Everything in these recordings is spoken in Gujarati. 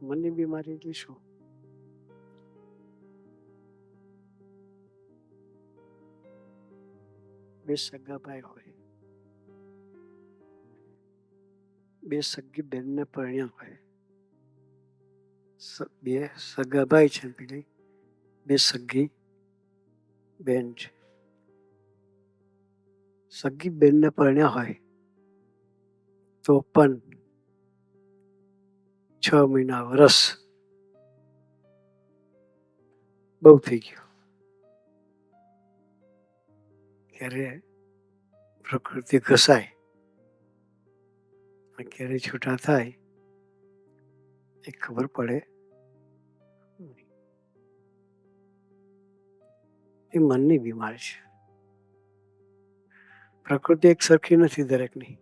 મનની બીમારી એટલે શું? બે સગા ભાઈ હોય, બે સગી બેનને પરણ્યા હોય. બે સગા ભાઈ છે, પેલી બે સગી બેન છે. સગી બેનને પરણ્યા હોય તો પણ 6 મહિના વર્ષ બહુ થઈ ગયું. ક્યારે પ્રકૃતિ ઘસાય અને ક્યારે છૂટા થાય એ ખબર પડે. એ મનની બીમારી છે. પ્રકૃતિ એક સરખી નથી દરેકની.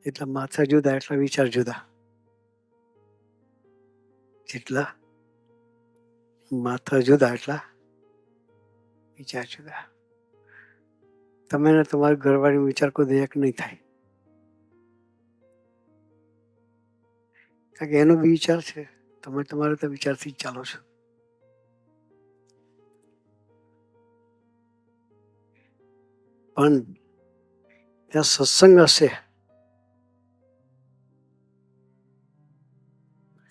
એટલા માથા જુદા, એટલા વિચાર જુદા. જેટલા માથા જુદા, એટલા વિચાર જુદા. તમે ને તમારા ઘરવાળી વિચાર કોઈ એક નહીં થાય, કારણ કે એનો બી વિચાર છે. તમે તમારા તો વિચારથી જ ચાલો છો. પણ ત્યાં સત્સંગ હશે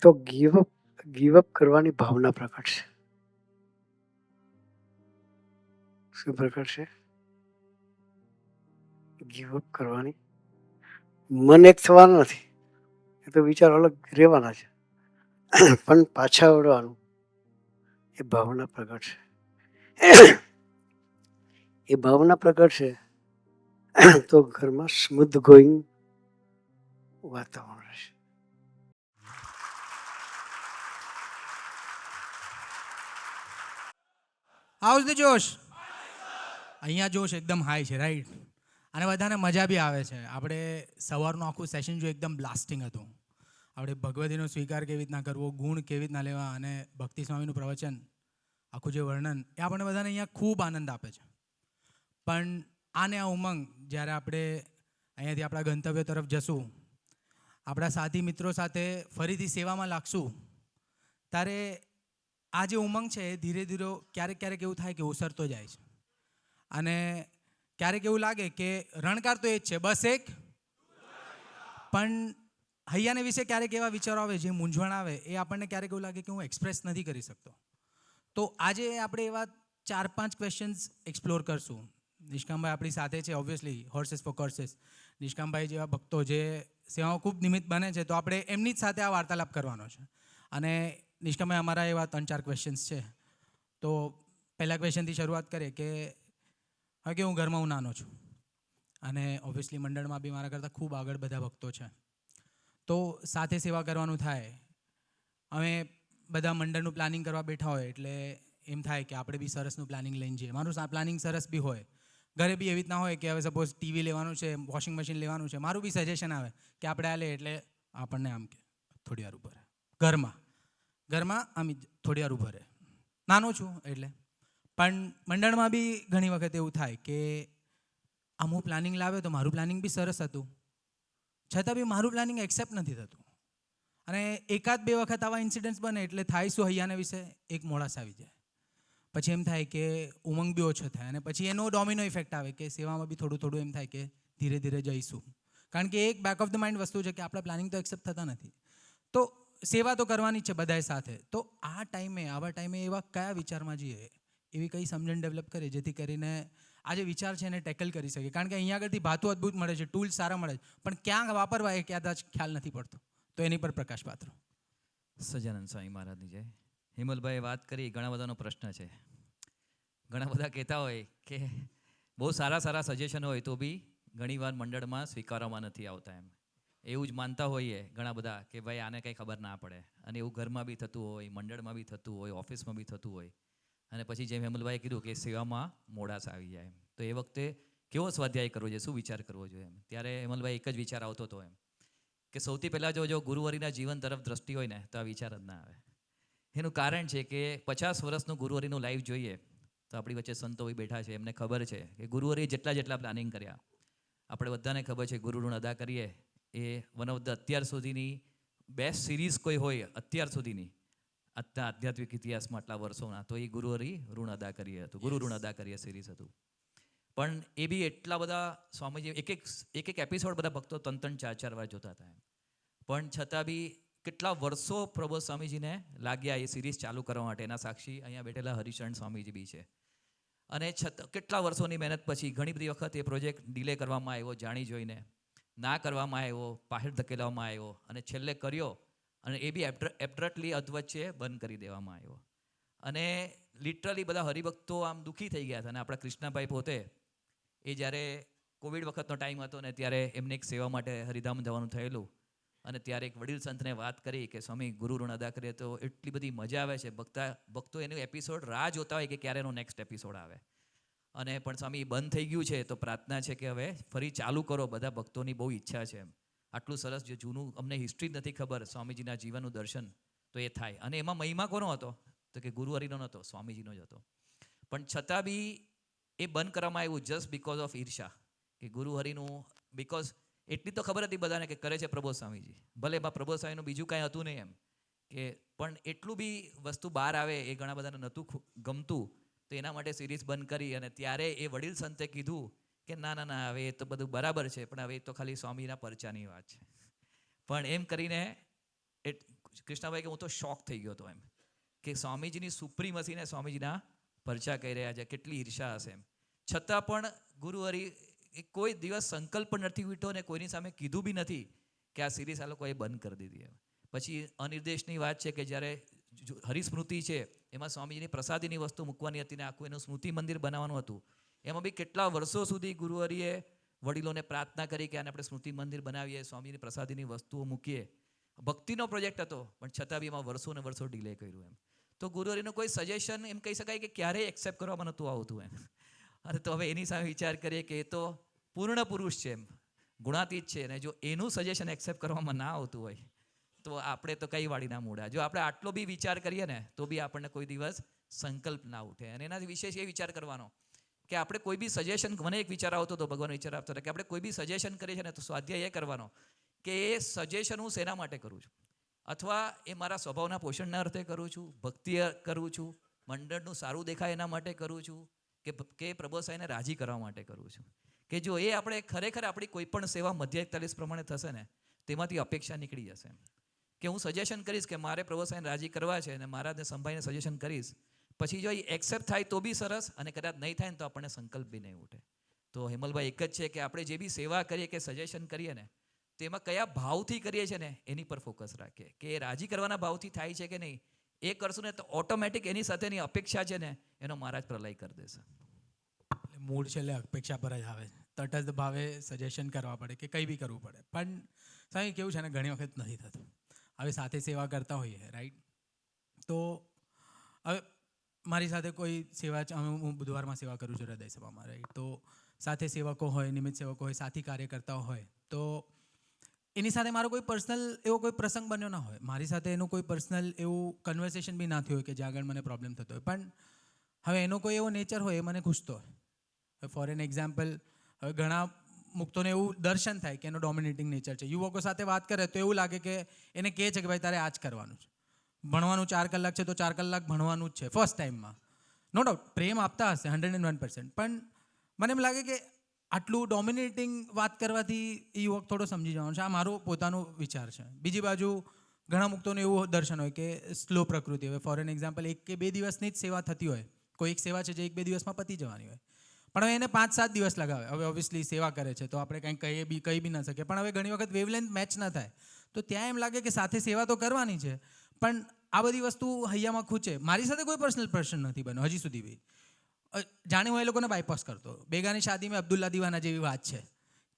તો ગીવ અપ કરવાની ભાવના પ્રગટશે. શું પ્રગટશે? ગીવ અપ કરવાની. મન એક થવાનું નથી, એ તો વિચાર અલગ રહેવાના છે, પણ પાછા વળવાનું એ ભાવના પ્રગટશે. એ ભાવના પ્રગટશે તો ઘરમાં સ્મૂથ ગોઈંગ વાતાવરણ રહેશે. હાઉસ ધ જોશ? અહીંયા જોશ એકદમ હાઈ છે, રાઈટ? અને બધાને મજા બી આવે છે. આપણે સવારનું આખું સેશન જો એકદમ બ્લાસ્ટિંગ હતું. આપણે ભગવતીનો સ્વીકાર કેવી રીતના કરવો, ગુણ કેવી રીતના લેવા, અને ભક્તિ સ્વામીનું પ્રવચન, આખું જે વર્ણન, એ આપણે બધાને અહીંયા ખૂબ આનંદ આપે છે. પણ આને આ ઉમંગ જ્યારે આપણે અહીંયાથી આપણા ગંતવ્ય તરફ જશું, આપણા સાથી મિત્રો સાથે ફરીથી સેવામાં લાગશું, ત્યારે આ જે ઉમંગ છે એ ધીરે ધીરે ક્યારેક એવું થાય કે ઓસરતો જાય છે. અને ક્યારેક એવું લાગે કે રણકાર તો એ જ છે, બસ એક. પણ હૈયાને વિશે ક્યારેક એવા વિચારો આવે, જે મૂંઝવણ આવે, એ આપણને ક્યારેક એવું લાગે કે હું એક્સપ્રેસ નથી કરી શકતો. તો આજે આપણે એવા 4-5 ક્વેશ્ચન્સ એક્સપ્લોર કરશું. નિષ્કામભાઈ આપણી સાથે છે, ઓબ્વિયસલી હોર્सेस ફોર કોર્सेस. નિષ્કામભાઈ જેવા ભક્તો જે સેવામાં ખૂબ નિમિત્ત બને છે, તો આપણે એમની જ સાથે આ વાર્તાલાપ કરવાનો છે. અને નિષ્કામભાઈ અમારા એવા 3-4 ક્વેશ્ચન્સ છે. તો પહેલા ક્વેશ્ચનથી શરૂઆત કરીએ કે હવે કે હું ઘરમાં નાનો છું, અને ઓબ્વિયસલી મંડળમાં બી મારા કરતાં ખૂબ આગળ બધા ભક્તો છે. તો સાથે સેવા કરવાનું થાય. અમે બધા મંડળનું પ્લાનિંગ કરવા બેઠા હોય એટલે એમ થાય કે આપણે બી સરસનું પ્લાનિંગ લઈને જઈએ. મારું પ્લાનિંગ સરસ બી હોય. ઘરે બી એવી રીતના હોય કે હવે સપોઝ ટીવી લેવાનું છે, વોશિંગ મશીન લેવાનું છે, મારું બી સજેશન આવે કે આપણે આ લે, એટલે આપણને આમ કે થોડી વાર ઊભા રહે. ઘરમાં આમ થોડી વાર ઊભા રહે. નાનો છું એટલે. પણ મંડળમાં બી ઘણી વખત એવું થાય કે આમ હું પ્લાનિંગ લાવ્યો તો મારું પ્લાનિંગ બી સરસ હતું, છતાં બી મારું પ્લાનિંગ એક્સેપ્ટ નથી થતું. અને 1-2 વખત આવા ઇન્સિડન્ટ્સ બને એટલે થાય શું, હૈયાને વિશે એક મોડાસ આવી જાય. પછી એમ થાય કે ઉમંગ બી ઓછો થાય, અને પછી એનો ડોમિનો ઇફેક્ટ આવે કે સેવામાં બી થોડું એમ થાય કે ધીરે ધીરે જઈશું. કારણ કે એક બેક ઓફ ધ માઇન્ડ વસ્તુ છે કે આપણા પ્લાનિંગ તો એક્સેપ્ટ થતા નથી. તો સેવા તો કરવાની જ છે બધાએ સાથે. તો આવા ટાઈમે એવા કયા વિચારમાં જઈએ, એવી કઈ સમજણ ડેવલપ કરીએ જેથી કરીને આ જે વિચાર છે એને ટેકલ કરી શકીએ. કારણ કે અહીંયા આગળથી ભાતું અદ્ભુત મળે છે, ટૂલ્સ સારા મળે છે, પણ ક્યાં વાપરવા એ કદાચ ખ્યાલ નથી પડતો. તો એની પર પ્રકાશ પાત્રો. સજાનંદ સ્વામી મહારાજની જય. હિમલભાઈએ વાત કરી, ઘણા બધાનો પ્રશ્ન છે. ઘણા બધા કહેતા હોય કે બહુ સારા સજેશન હોય તો બી ઘણીવાર મંડળમાં સ્વીકારવામાં નથી આવતા. એવું જ માનતા હોઈએ ઘણા બધા કે ભાઈ આને કંઈ ખબર ના પડે. અને એવું ઘરમાં બી થતું હોય, મંડળમાં બી થતું હોય, ઓફિસમાં બી થતું હોય. અને પછી જેમ હિમલભાઈએ કીધું કે સેવામાં મોડાસ આવી જાય, તો એ વખતે કેવો સ્વાધ્યાય કરવો જોઈએ, શું વિચાર કરવો જોઈએ? ત્યારે હિમલભાઈ એક જ વિચાર આવતો હતો કે સૌથી પહેલાં જો ગુરુવરીના જીવન તરફ દ્રષ્ટિ હોય ને તો આ વિચાર જ ના આવે. એનું કારણ છે કે 50 વર્ષનું ગુરુવરીનું લાઈફ જોઈએ તો આપણી વચ્ચે સંતો બેઠા છે, એમને ખબર છે કે ગુરુવરીએ જેટલા પ્લાનિંગ કર્યા, આપણે બધાને ખબર છે ગુરુ ઋણ અદા કરીએ એ વન ઓફ ધ અત્યાર સુધીની બેસ્ટ સિરીઝ કોઈ હોય અત્યાર સુધીની આધ્યાત્મિક ઇતિહાસમાં આટલા વર્ષોના, તો એ ગુરુહરિ ઋણ અદા કરીએ હતું, ગુરુ ઋણ અદા કરીએ સિરીઝ હતું. પણ એ બી એટલા બધા સ્વામીજી એક એક એપિસોડ બધા ભક્તો 3-4 વાર જોતા હતા એમ. પણ છતાં બી કેટલા વર્ષો પ્રબોધ સ્વામીજીને લાગ્યા એ સિરીઝ ચાલુ કરવા માટે. એના સાક્ષી અહીંયા બેઠેલા હરિશરણ સ્વામીજી બી છે. અને છતાં કેટલા વર્ષોની મહેનત પછી ઘણી બધી વખત એ પ્રોજેક્ટ ડિલે કરવામાં આવ્યો, જાણી જોઈને ના કરવામાં આવ્યો, પાછળ ધકેલવામાં આવ્યો, અને છેલ્લે કર્યો, અને એ બી એબ્રપ્ટલી અધવચ્ચે બંધ કરી દેવામાં આવ્યો. અને લિટરલી બધા હરિભક્તો આમ દુઃખી થઈ ગયા હતા. અને આપણા કૃષ્ણાભાઈ પોતે એ જ્યારે કોવિડ વખતનો ટાઈમ હતો ને, ત્યારે એમને એક સેવા માટે હરિધામ જવાનું થયેલું, અને ત્યારે એક વડીલ સંતને વાત કરી કે સ્વામી ગુરુ ઋણ અદા કરીએ તો એટલી બધી મજા આવે છે, ભક્તો એનું એપિસોડ રાહ જોતા હોય કે ક્યારે એનો નેક્સ્ટ એપિસોડ આવે. અને પણ સ્વામી બંધ થઈ ગયું છે, તો પ્રાર્થના છે કે હવે ફરી ચાલુ કરો, બધા ભક્તોની બહુ ઈચ્છા છે એમ. આટલું સરસ જે જૂનું અમને હિસ્ટ્રી જ નથી ખબર સ્વામીજીના જીવનનું દર્શન તો એ થાય. અને એમાં મહિમા કોનો હતો? તો કે ગુરુહરિનો નહોતો, સ્વામીજીનો જ હતો. પણ છતાં બી એ બંધ કરવામાં આવ્યું જસ્ટ બિકોઝ ઓફ ઈર્ષા, કે ગુરુહરિનું બિકોઝ એટલી તો ખબર હતી બધાને કે કરે છે પ્રબોધ સ્વામીજી, ભલે એમાં પ્રબોધ સ્વામીનું બીજું કાંઈ હતું નહીં એમ, કે પણ એટલું બી વસ્તુ બહાર આવે એ ઘણા બધાને નહોતું ગમતું. તો એના માટે સિરીઝ બંધ કરી. અને ત્યારે એ વડીલ સંતે કીધું કે ના ના ના, હવે એ તો બધું બરાબર છે, પણ હવે એ તો ખાલી સ્વામીના પરચાની વાત છે. પણ એમ કરીને કૃષ્ણાભાઈ કે હું તો શોક થઈ ગયો હતો એમ, કે સ્વામીજીની સુપ્રીમસીને સ્વામીજીના પરચા કહી રહ્યા છે, કેટલી ઈર્ષા હશે એમ. છતાં પણ ગુરુહરિ કોઈ દિવસ સંકલ્પ નથી ઉઠ્યો ને કોઈની સામે કીધું બી નથી કે આ સિરીઝ આ લોકોએ બંધ કરી દીધી એમ. પછી અનિર્દેશની વાત છે કે જ્યારે હરિસ્મૃતિ છે એમાં સ્વામીજીની પ્રસાદીની વસ્તુ મૂકવાની હતી ને આખું એનું સ્મૃતિ મંદિર બનાવવાનું હતું. એમાં બી કેટલા વર્ષો સુધી ગુરુહરિએ વડીલોને પ્રાર્થના કરી કે આને આપણે સ્મૃતિ મંદિર બનાવીએ, સ્વામીની પ્રસાદીની વસ્તુઓ મૂકીએ. ભક્તિનો પ્રોજેક્ટ હતો, પણ છતાં બી એમાં વર્ષો ને વર્ષો ડિલે કર્યું એમ. તો ગુરુહરિનું કોઈ સજેશન એમ કહી શકાય કે ક્યારેય એક્સેપ્ટ કરવામાં નહોતું આવતું એમ. અને તો હવે એની સામે વિચાર કરીએ કે એ તો પૂર્ણ પુરુષ છે એમ, ગુણાતીત છે, અને જો એનું સજેશન એક્સેપ્ટ કરવામાં ના આવતું હોય તો આપણે તો કઈ વાળીના મૂળા. જો આપણે આટલો બી વિચાર કરીએ ને તો બી આપણને કોઈ દિવસ સંકલ્પ ના ઉઠે. અને એનાથી વિશેષ એ વિચાર કરવાનો કે આપણે કોઈ બી સજેશન, મને એક વિચાર આવતો હતો, ભગવાન વિચાર આવતો હતો કે આપણે કોઈ બી સજેશન કરીએ છીએ ને તો સ્વાધ્યાય એ કરવાનો કે એ સજેશન હું શેના માટે કરું છું, અથવા એ મારા સ્વભાવના પોષણના અર્થે કરું છું, ભક્તિ કરું છું, મંડળનું સારું દેખાય એના માટે કરું છું, કે પ્રભુ સાહેબને રાજી કરવા માટે કરું છું. કે જો એ આપણે ખરેખર આપણી કોઈ પણ સેવા મધ્ય 41 પ્રમાણે થશે ને, તેમાંથી અપેક્ષા નીકળી જશે. કે હું સજેશન કરીશ કે મારે પ્રભુ સાહેબને રાજી કરવા છે અને મહારાજને સંભાળીને સજેશન કરીશ, પછી જો એ એક્સેપ્ટ થાય તો બી સરસ, અને કદાચ નહીં થાય ને તો આપણને સંકલ્પ બી નહીં ઉઠે. તો હેમલભાઈ એક જ છે કે આપણે જે બી સેવા કરીએ કે સજેશન કરીએ ને, તો એમાં કયા ભાવથી કરીએ છીએ ને એની પર ફોકસ રાખીએ, કે એ રાજી કરવાના ભાવથી થાય છે કે નહીં. એ કરશું ને તો ઓટોમેટિક એની સાથેની અપેક્ષા છે ને એનો મહારાજ પ્રલય કરી દેશે. મૂળ છેલ્લે અપેક્ષા પર જ આવે, તટસ્થ ભાવે સજેશન કરવા પડે કે કંઈ બી કરવું પડે. પણ સાહેબ કેવું છે ને, ઘણી વખત નથી થતું. હવે સાથે સેવા કરતા હોઈએ, રાઈટ? તો હવે મારી સાથે કોઈ સેવા, હું બુધવારમાં સેવા કરું છું હૃદય સભામાં, રાઈટ? તો સાથે સેવકો હોય, નિમિત્ત સેવકો હોય, સાથી કાર્યકર્તાઓ હોય, તો એની સાથે મારો કોઈ પર્સનલ એવો કોઈ પ્રસંગ બન્યો ના હોય, મારી સાથે એનું કોઈ પર્સનલ એવું કન્વર્સેશન બી ના થયું હોય કે જ્યાં આગળ મને પ્રોબ્લેમ થતો હોય. પણ હવે એનો કોઈ એવો નેચર હોય એ મને ખૂસતો હોય. ફોર એન એક્ઝામ્પલ, હવે ઘણા મુક્તોને એવું દર્શન થાય કે એનો ડોમિનેટિંગ નેચર છે. યુવકો સાથે વાત કરે તો એવું લાગે કે એને કહે છે કે ભાઈ તારે આ જ કરવાનું છે, ભણવાનું 4 કલાક છે તો 4 કલાક ભણવાનું જ છે ફર્સ્ટ ટાઈમમાં. નો ડાઉટ પ્રેમ આપતા હશે 101%, પણ મને એમ લાગે કે આટલું ડોમિનેટિંગ વાત કરવાથી એ યુવક થોડો સમજી જવાનો છે. આ મારો પોતાનો વિચાર છે. બીજી બાજુ ઘણા મુક્તોને એવું દર્શન હોય કે સ્લો પ્રકૃતિ. હવે ફોર એન એક્ઝામ્પલ 1 કે 2 દિવસની જ સેવા થતી હોય, કોઈ એક સેવા છે જે 1-2 દિવસમાં પતી જવાની હોય, પણ હવે એને 5-7 દિવસ લગાવે. હવે ઓબ્વિયસલી સેવા કરે છે તો આપણે કંઈ કહી બી ના શકીએ, પણ હવે ઘણી વખત વેવલેન્થ મેચ ના થાય તો ત્યાં એમ લાગે કે સાથે સેવા તો કરવાની છે, પણ આ બધી વસ્તુ હૈયામાં ખૂચે. મારી સાથે કોઈ પર્સનલ પ્રશ્ન નથી બન્યો હજી સુધી બી. જાણે હું એ લોકોને બાયપાસ કરતો. બેગાની શાદીમાં અબ્દુલ્લા દીવાના જેવી વાત છે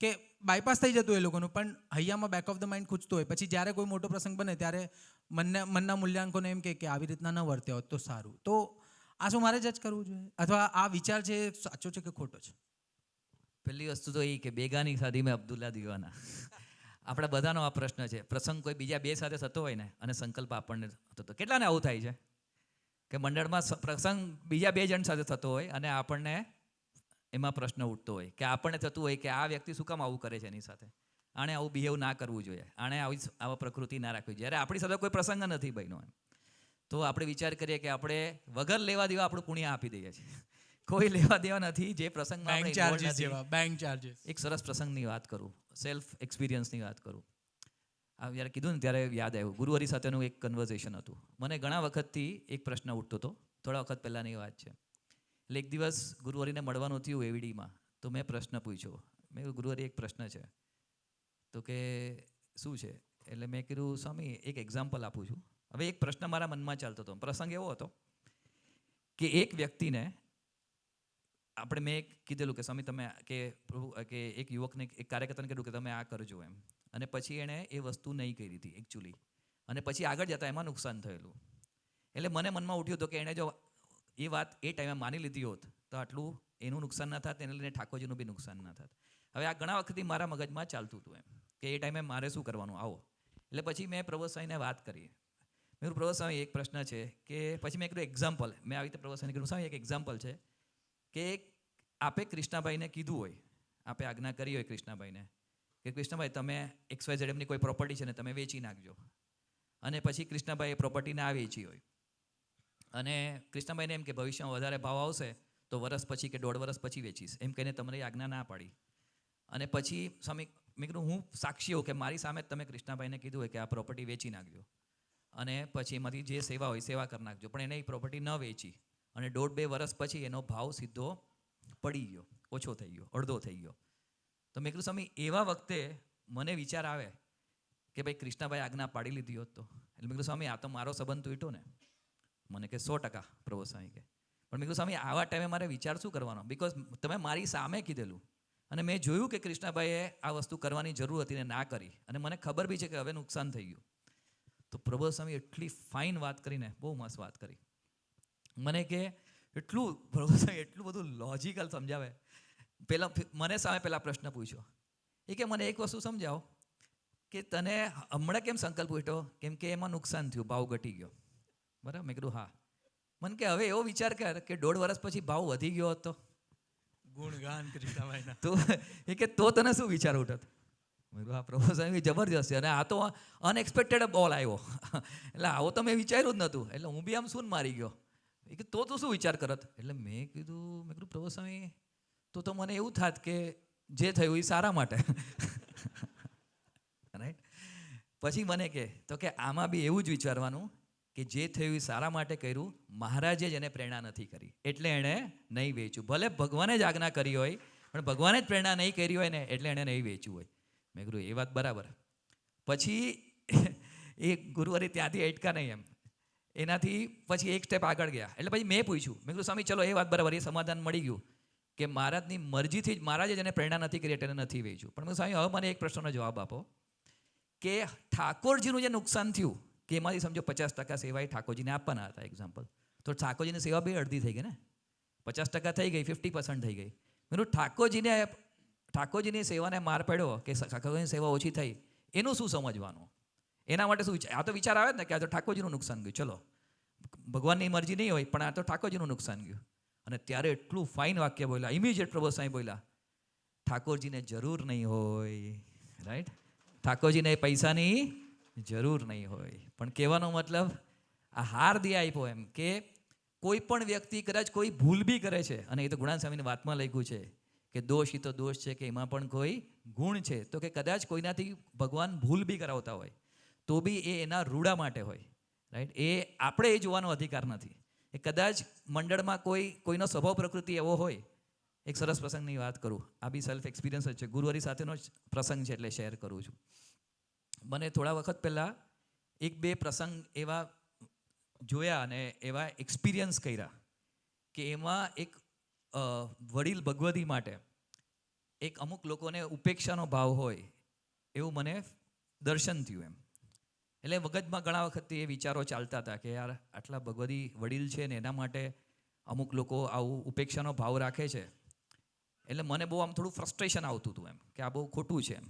કે બાયપાસ થઈ જતું એ લોકોનું, પણ હૈયામાં બેક ઓફ ધ માઇન્ડ ખૂચતું હોય. પછી જ્યારે કોઈ મોટો પ્રસંગ બને ત્યારે મનના મૂલ્યાંકનો એમ કે આવી રીતના ન વર્ત્યા હોત તો સારું. તો આ શું મારે જજ કરવું જોઈએ, અથવા આ વિચાર છે સાચો છે કે ખોટો છે? પહેલી વસ્તુ તો એ કે બેગાની શાદીમાં અબ્દુલ્લા દીવાના, આપણા બધાનો આ પ્રશ્ન છે. પ્રસંગ કોઈ બીજા 2 સાથે થતો હોય ને અને સંકલ્પ આપણને થતો, કેટલાને આવું થાય છે કે મંડળમાં પ્રસંગ બીજા 2 જણ સાથે થતો હોય અને આપણને એમાં પ્રશ્ન ઉઠતો હોય, કે આપણને થતું હોય કે આ વ્યક્તિ શું કામ આવું કરે છે એની સાથે. આણે આવું બિહેવ ના કરવું જોઈએ, આણે આવા પ્રકૃતિ ના રાખવી, જ્યારે આપણી સાથે કોઈ પ્રસંગ નથી બન્યો એમ, તો આપણે વિચાર કરીએ કે આપણે વગર લેવા દેવા આપણું પુણ્ય આપી દઈએ છીએ. કોઈ લેવા દેવા નથી જે પ્રસંગમાં આપણે બેંક involved ચાર્જીસ નથી. જેવા બેંક ચાર્જીસ. એક સરસ પ્રસંગની વાત કરું, સેલ્ફ એક્સપિરિયન્સની વાત કરું. આ જ્યારે કીધું ને ત્યારે યાદ આવ્યું, ગુરુહરિ સાથેનું એક કન્વર્ઝેશન હતું. મને ઘણા વખતથી એક પ્રશ્ન ઉઠતો હતો, થોડા વખત પહેલાંની વાત છે. એટલે એક દિવસ ગુરુહરિને મળવાનું થયું એવીડીમાં, તો મેં પ્રશ્ન પૂછ્યો. મેં કીધું ગુરુહરિ એક પ્રશ્ન છે. તો કે શું છે? એટલે મેં કીધું સ્વામી એક એક્ઝામ્પલ આપું છું. હવે એક પ્રશ્ન મારા મનમાં ચાલતો હતો. પ્રસંગ એવો હતો કે એક વ્યક્તિને મેં કીધેલું કે સ્વામી તમે કે એક યુવકને એક કાર્યકર્તાને કીધું કે તમે આ કરજો એમ, અને પછી એણે એ વસ્તુ નહીં કરી હતી એકચ્યુઅલી, અને પછી આગળ જતાં એમાં નુકસાન થયેલું. એટલે મને મનમાં ઉઠ્યું હતું કે એણે જો એ વાત એ ટાઈમે માની લીધી હોત તો આટલું એનું નુકસાન ના થાત, એને લઈને ઠાકોરજીનું બી નુકસાન ના થાત. હવે આ ઘણા વખતથી મારા મગજમાં ચાલતું હતું એમ કે એ ટાઈમે મારે શું કરવાનું આવો. એટલે પછી મેં પ્રભુ સ્વામીને વાત કરી. મેં કીધું પ્રભુ સ્વામી એક પ્રશ્ન છે કે, પછી મેં કીધું એક્ઝામ્પલ, મેં આવી રીતે પ્રભુ સ્વામીને કીધું સ્વામી એક એક્ઝામ્પલ છે કે આપે કૃષ્ણાભાઈને કીધું હોય, આપે આજ્ઞા કરી હોય કૃષ્ણાભાઈને કે કૃષ્ણભાઈ તમે XYZ એમની કોઈ પ્રોપર્ટી છે ને તમે વેચી નાખજો, અને પછી કૃષ્ણભાઈ એ પ્રોપર્ટી ના વેચી હોય, અને કૃષ્ણભાઈને એમ કે ભવિષ્યમાં વધારે ભાવ આવશે તો વર્ષ પછી કે 1.5 વર્ષ પછી વેચીશ, એમ કહીને તમને આજ્ઞા ના પાડી. અને પછી સ્વામી મેં કીધું હું સાક્ષી હોઉં કે મારી સામે જ તમે કૃષ્ણભાઈને કીધું હોય કે આ પ્રોપર્ટી વેચી નાખજો, અને પછી એમાંથી જે સેવા હોય સેવા કરી નાખજો, પણ એને એ પ્રોપર્ટી ન વેચી, અને 1.5-2 વર્ષ પછી એનો ભાવ સીધો પડી ગયો, ઓછો થઈ ગયો, અડધો થઈ ગયો. તો મેં કીધું સ્વામી એવા વખતે મને વિચાર આવે કે ભાઈ કૃષ્ણભાઈ આજ્ઞા પાડી લીધી હોત તો. એટલે મેં કીધું સ્વામી આ તો મારો સંબંધ તૂટ્યો ને. મને કે 100% પ્રભુ સ્વામી કે. પણ મેં કીધું સ્વામી આવા ટાઈમે મારે વિચાર શું કરવાનો, બિકોઝ તમે મારી સામે કીધેલું અને મેં જોયું કે કૃષ્ણભાઈએ આ વસ્તુ કરવાની જરૂર હતી ને ના કરી, અને મને ખબર બી છે કે હવે નુકસાન થઈ ગયું. તો પ્રભુ સ્વામી એટલી ફાઇન વાત કરીને, બહુ મસ્ત વાત કરી. મને કે એટલું પ્રભુ સ્વામી એટલું બધું લોજિકલ સમજાવે. મને સામે પહેલાં પ્રશ્ન પૂછ્યો એ કે મને એક વસ્તુ સમજાવો કે તને હમણાં કેમ સંકલ્પ ઉઠ્યો, કેમ કે એમાં નુકસાન થયું, ભાવ ઘટી ગયો, બરાબર? મેં કીધું હા. મને કે હવે એવો વિચાર કર કે 1.5 વર્ષ પછી ભાવ વધી ગયો હતો ગુણગાન કૃષ્ણભાઈના. તો એ કે તો તને શું વિચાર ઉઠત? મેં કીધું હા પ્રભુ સ્વામી જબરજસ્ત છે, અને આ તો અનએક્સપેક્ટેડ બોલ આવ્યો. એટલે આવો તો મેં વિચાર્યું જ નહોતું, એટલે હું બી આમ શું મારી ગયો. એ કે તો તું શું વિચાર કરત? એટલે મેં કીધું પ્રભુ સ્વામી તો મને એવું થાત કે જે થયું એ સારા માટે. રાઈટ? પછી મને તો કે આમાં બી એવું જ વિચારવાનું કે જે થયું એ સારા માટે કર્યું, મહારાજે જ એને પ્રેરણા નથી કરી એટલે એણે નહીં વેચ્યું. ભલે ભગવાને જ આજ્ઞા કરી હોય, પણ ભગવાને જ પ્રેરણા નહીં કરી હોય ને એટલે એણે નહીં વેચ્યું હોય. મેં કીધું એ વાત બરાબર. પછી એ ગુરુવારે ત્યાંથી અટકા નહીં એમ, એનાથી પછી એક સ્ટેપ આગળ ગયા. એટલે પછી મેં પૂછ્યું, મેં કીધું સ્વામી ચલો એ વાત બરાબર, એ સમાધાન મળી ગયું કે મહારાજની મરજીથી જ મહારાજે જેને પ્રેરણા નથી કરી એટલે નથી વેચ્યું. પણ મેં સ્વામી હવે મને એક પ્રશ્નનો જવાબ આપો કે ઠાકોરજીનું જે નુકસાન થયું કે એમાંથી સમજો 50% સેવા એ ઠાકોરજીને આપવાના હતા એક્ઝામ્પલ, તો ઠાકોરજીની સેવા બી અડધી થઈ ગઈ ને, 50% થઈ ગઈ, 50% થઈ ગઈ. મેં ઠાકોરજીની સેવાને માર પડ્યો કે ઠાકોરજીની સેવા ઓછી થઈ, એનું શું સમજવાનું? એના માટે શું વિચાર? આ તો વિચાર આવે જ ને કે આ તો ઠાકોરજીનું નુકસાન ગયું, ચલો ભગવાનની મરજી નહીં હોય પણ આ તો ઠાકોરજીનું નુકસાન ગયું. અને ત્યારે એટલું ફાઇન વાક્ય બોલ્યા, ઇમિડિયેટ પ્રભુ સ્વામી બોલ્યા, ઠાકોરજીને જરૂર નહીં હોય, રાઈટ? ઠાકોરજીને પૈસાની જરૂર નહીં હોય, પણ કહેવાનો મતલબ આ હાર દે આપ્યો એમ કે કોઈ પણ વ્યક્તિ કદાચ કોઈ ભૂલ બી કરે છે, અને એ તો ગુણાન સ્વામીની વાતમાં લખ્યું છે કે દોષ એ તો દોષ છે કે એમાં પણ કોઈ ગુણ છે. તો કે કદાચ કોઈનાથી ભગવાન ભૂલ બી કરાવતા હોય તો બી એ એના રૂડા માટે હોય, રાઈટ? એ આપણે એ જોવાનો અધિકાર નથી. એ કદાચ મંડળમાં કોઈનો સ્વભાવ પ્રકૃતિ એવો હોય. એક સરસ પ્રસંગની વાત કરું, આ બી સેલ્ફ એક્સપિરિયન્સ જ છે, ગુરુવારી સાથેનો જ પ્રસંગ છે એટલે શેર કરું છું. મને થોડા વખત પહેલાં 1-2 પ્રસંગ એવા જોયા અને એવા એક્સપિરિયન્સ કર્યા કે એમાં એક વડીલ ભગવતી માટે એક અમુક લોકોને ઉપેક્ષાનો ભાવ હોય એવું મને દર્શન થયું એમ. એટલે મગજમાં ઘણા વખતથી એ વિચારો ચાલતા હતા કે યાર આટલા ભગવતી વડીલ છે ને એના માટે અમુક લોકો આવું ઉપેક્ષાનો ભાવ રાખે છે. એટલે મને બહુ આમ થોડું ફ્રસ્ટ્રેશન આવતું હતું એમ કે આ બહુ ખોટું છે એમ.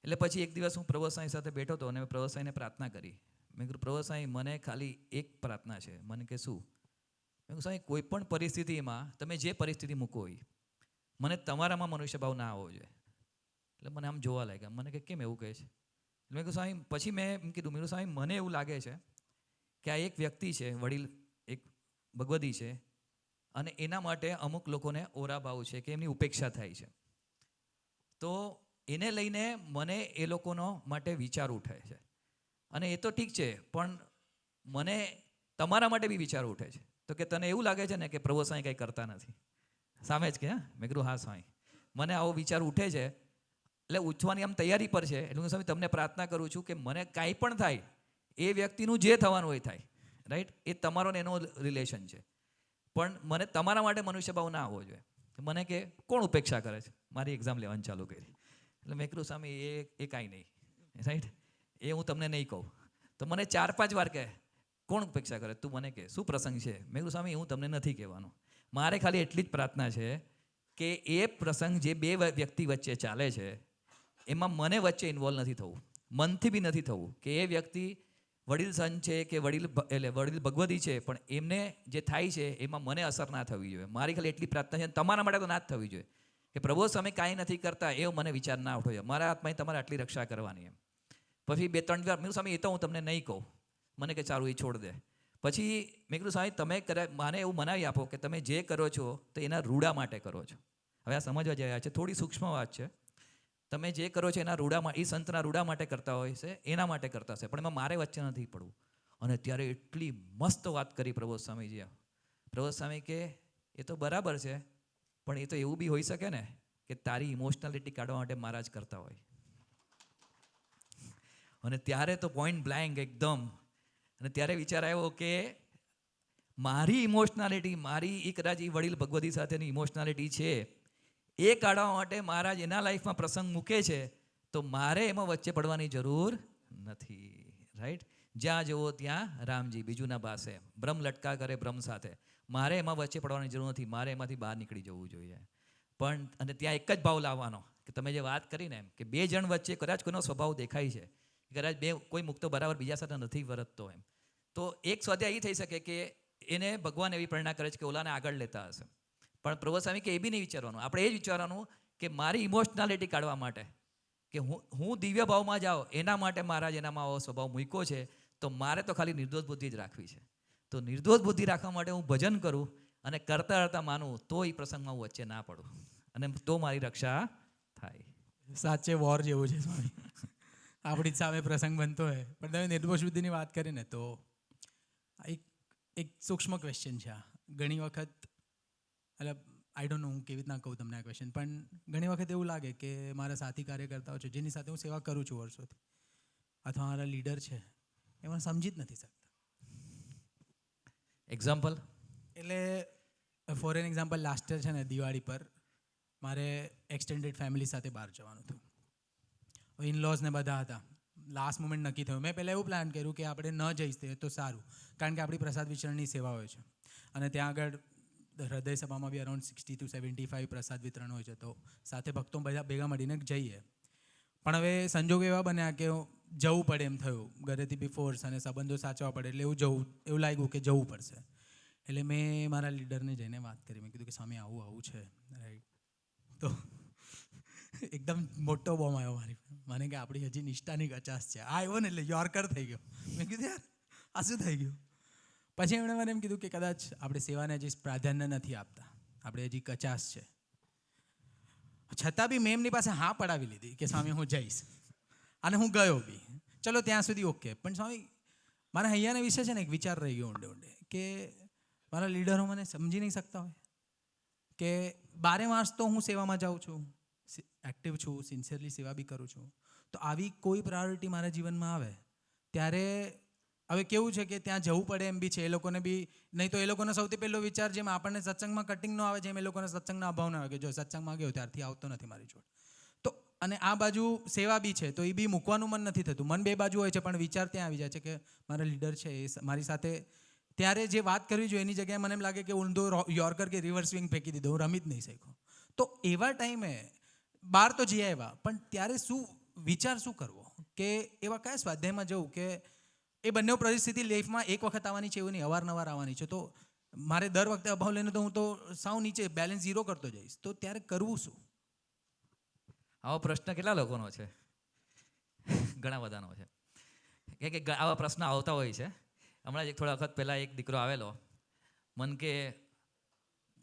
એટલે પછી એક દિવસ હું પ્રભુ સ્વામી સાથે બેઠો હતો અને મેં પ્રભુ સ્વામીને પ્રાર્થના કરી. મેં કીધું પ્રભુ સ્વામી મને ખાલી એક પ્રાર્થના છે. મને કે શું? મેં કીધું સ્વામી કોઈ પણ પરિસ્થિતિમાં તમે જે પરિસ્થિતિ મૂકો હોય, મને તમારામાં મનુષ્ય ભાવ ના આવવો જોઈએ. એટલે મને આમ જોવા લાગ્યા, મને કે કેમ એવું કહે છે? એટલે મેં કીધું સ્વામી, પછી મેં એમ કીધું, મેં કીધું સ્વામી મને એવું લાગે છે કે આ એક વ્યક્તિ છે, વડીલ એક ભગવદી છે, અને એના માટે અમુક લોકોને ઓરા ભાવ છે કે એમની ઉપેક્ષા થાય છે. તો એને લઈને મને એ લોકોનો માટે વિચાર ઉઠે છે. અને એ તો ઠીક છે, પણ મને તમારા માટે બી વિચાર ઉઠે છે. તો કે તને એવું લાગે છે ને કે પ્રભુ સ્વામી કંઈ કરતા નથી? સામે જ કે હા. મેં કીધું હા સ્વામી, મને આવો વિચાર ઉઠે છે. એટલે ઉઠવાની આમ તૈયારી પર છે. એટલે હું સ્વામી તમને પ્રાર્થના કરું છું કે મને કાંઈ પણ થાય, એ વ્યક્તિનું જે થવાનું હોય થાય, રાઈટ? એ તમારો ને એનો રિલેશન છે, પણ મને તમારા માટે મનુષ્ય ભાવ ના આવવો જોઈએ. મને કે કોણ ઉપેક્ષા કરે છે? મારી એક્ઝામ લેવાની ચાલુ કરી. એટલે મેં કીધું સ્વામી એ કાંઈ નહીં, રાઈટ? એ હું તમને નહીં કહું. તો મને 4-5 વાર કહે કોણ ઉપેક્ષા કરે, તું મને કહે શું પ્રસંગ છે? મેં કીધું સ્વામી હું તમને નથી કહેવાનું. મારે ખાલી એટલી જ પ્રાર્થના છે કે એ પ્રસંગ જે બે વ્યક્તિ વચ્ચે ચાલે છે એમાં મને વચ્ચે ઇન્વોલ્વ નથી થવું, મનથી બી નથી થવું. કે એ વ્યક્તિ વડીલ સંત છે કે વડીલ ભગવદી છે, પણ એમને જે થાય છે એમાં મને અસર ના થવી જોઈએ. મારી ખાલી એટલી પ્રાર્થના છે. તમારા માટે તો ના જ થવી જોઈએ કે પ્રભુ તમે કાંઈ નથી કરતા એવો મને વિચાર ના ઉઠો. મારા હાથમાં તમારે આટલી રક્ષા કરવાની એમ. પછી 2-3 વાર મેં સ્વામી એ તો હું તમને નહીં કહું. મને કે સારું એ છોડ દે. પછી મેં કીધું સ્વામી તમે મને એવું મનાવી આપો કે તમે જે કરો છો તો એના રૂડા માટે કરો છો. હવે આ સમજવા જાય છે, થોડી સૂક્ષ્મ વાત છે. તમે જે કરો છો એના રૂડામાં, એ સંતના રૂડા માટે કરતા હોય છે, એના માટે કરતા હશે, પણ એમાં મારે વચ્ચે નથી પડવું. અને ત્યારે એટલી મસ્ત વાત કરી પ્રબોધ સ્વામીજીએ. પ્રબોધ સ્વામી કે એ તો બરાબર છે, પણ એ તો એવું બી હોઈ શકે ને કે તારી ઇમોશનાલિટી કાઢવા માટે મહારાજ કરતા હોય. અને ત્યારે તો પોઈન્ટ બ્લેન્ક એકદમ. અને ત્યારે વિચાર આવ્યો કે મારી ઇમોશનાલિટી, મારી એ કદાચ એ વડીલ ભગવદી સાથેની ઇમોશનાલિટી છે, એ કાઢવા માટે મહારાજ એના લાઈફમાં પ્રસંગ મૂકે છે, તો મારે એમાં વચ્ચે પડવાની જરૂર નથી, રાઈટ? જ્યાં જુઓ ત્યાં રામજી, બીજું ના પાસે. બ્રહ્મ લટકા કરે બ્રહ્મ સાથે. મારે એમાં વચ્ચે પડવાની જરૂર નથી, મારે એમાંથી બહાર નીકળી જવું જોઈએ. પણ અને ત્યાં એક જ ભાવ લાવવાનો કે તમે જે વાત કરીને એમ કે બે જણ વચ્ચે કદાચ કોઈનો સ્વભાવ દેખાય છે, કદાચ કોઈ મુક્તો બરાબર બીજા સાથે નથી વર્તતો એમ, તો એક સ્વાધ્યાય એ થઈ શકે કે એને ભગવાન એવી પ્રેરણા કરે છે કે ઓલાને આગળ લેતા હશે. પણ પ્રભુ સ્વામી કે એ બી નહીં વિચારવાનું. આપણે એ જ વિચારવાનું કે મારી ઇમોશનાલિટી કાઢવા માટે, કે હું દિવ્ય ભાવમાં જાઉં એના માટે મહારાજ એનામાં આવો સ્વભાવ મૂક્યો છે, તો મારે તો ખાલી નિર્દોષ બુદ્ધિ જ રાખવી છે. તો નિર્દોષ બુદ્ધિ રાખવા માટે હું ભજન કરું અને કરતા કરતા માનું તો એ પ્રસંગમાં હું વચ્ચે ના પડું, અને તો મારી રક્ષા થાય. સાચે વોર જેવું છે સ્વામી. આપણી જ સામે પ્રસંગ બનતો હોય. પણ તમે નિર્દોષ બુદ્ધિની વાત કરીને તો એક સૂક્ષ્મ ક્વેશ્ચન છે આ. ઘણી વખત, એટલે આઈ ડોન્ટ નો હું કેવી રીતના કહું તમને આ ક્વેશ્ચન, પણ ઘણી વખત એવું લાગે કે મારા સાથી કાર્યકર્તાઓ છે જેની સાથે હું સેવા કરું છું વર્ષોથી, અથવા મારા લીડર છે, એ મને સમજી જ નથી શકતા. એક્ઝામ્પલ? એટલે for an example, last year છે ને દિવાળી પર મારે એક્સટેન્ડેડ ફેમિલી સાથે બહાર જવાનું હતું. ઇનલોઝ ને બધા હતા. લાસ્ટ મોમેન્ટ નક્કી થયું. મેં પહેલાં એવું પ્લાન કર્યું કે આપણે ન જઈશું તો સારું, કારણ કે આપણી પ્રસાદ વિતરણની સેવા હોય છે અને ત્યાં આગળ હૃદય સભામાં બી અરાઉન્ડ 60 to 75 પ્રસાદ વિતરણ હોય છે, તો સાથે ભક્તો બધા ભેગા મળીને જઈએ. પણ હવે સંજોગ એવા બન્યા કે જવું પડે એમ થયું, ઘરેથી બી ફોર્સ અને સંબંધો સાચવવા પડે, એટલે એવું લાગ્યું કે જવું પડશે. એટલે મેં મારા લીડરને જઈને વાત કરી. મેં કીધું કે સ્વામી આવું છે, રાઈટ? તો એકદમ મોટો બોમ્બ આવ્યો મારી. મને કે આપણી હજી નિષ્ઠાની 50 છે. આ આવ્યો ને એટલે યોર્કર થઈ ગયો. મેં કીધું યાર આ શું થઈ ગયું? પછી એમણે મને એમ કીધું કે કદાચ આપણે સેવાને હજી પ્રાધાન્ય નથી આપતા, આપણે હજી 50 છે. છતાં બી મેં એમની પાસે હા પડાવી લીધી કે સ્વામી હું જઈશ, અને હું ગયો બી. ચલો ત્યાં સુધી ઓકે. પણ સ્વામી મારા હૈયાના વિશે છે ને એક વિચાર રહી ગયો ઊંડે કે મારા લીડરો મને સમજી નહીં શકતા હોય કે 12 માસ તો હું સેવામાં જાઉં છું, એક્ટિવ છું, સિન્સિયરલી સેવા બી કરું છું, તો આવી કોઈ પ્રાયોરિટી મારા જીવનમાં આવે ત્યારે હવે કેવું છે કે ત્યાં જવું પડે એમ બી છે એ લોકોને બી. નહીં તો એ લોકોનો સૌથી પહેલો વિચાર, જેમ આપણને સત્સંગમાં કટિંગ ન આવે, જેમ એ લોકોને સત્સંગના અભાવ ન આવે કે જો સત્સંગમાં ગયો ત્યારથી આવતો નથી મારી જોડે. તો અને આ બાજુ સેવા બી છે, તો એ બી મૂકવાનું મન નથી થતું. મન બે બાજુ હોય છે, પણ વિચાર ત્યાં આવી જાય છે કે મારા લીડર છે એ મારી સાથે ત્યારે જે વાત કરવી જોઈએ એની જગ્યાએ મને એમ લાગે કે ઊંધો યોર્કર કે રિવર્સ સ્વિંગ ફેંકી દીધો, હું રમી જ નહીં શક્યો. તો એવા ટાઈમે બહાર તો જઈ આવ્યા, પણ ત્યારે શું કરવો, કે એવા કયા સ્વાધ્યાયમાં જવું કે એ બંને પરિસ્થિતિ લાઈફમાં એક વખત આવવાની છે એવું નહીં, અવારનવાર આવવાની છે. તો મારે દર વખતે અભાવ લઈને તો હું તો સાવ નીચે બેલેન્સ ઝીરો કરતો જઈશ. તો ત્યારે કરવું શું? આવો પ્રશ્ન કેટલા લોકોનો છે? ઘણા બધાનો છે કે આવા પ્રશ્ન આવતા હોય છે. હમણાં જ થોડા વખત પહેલાં એક દીકરો આવેલો,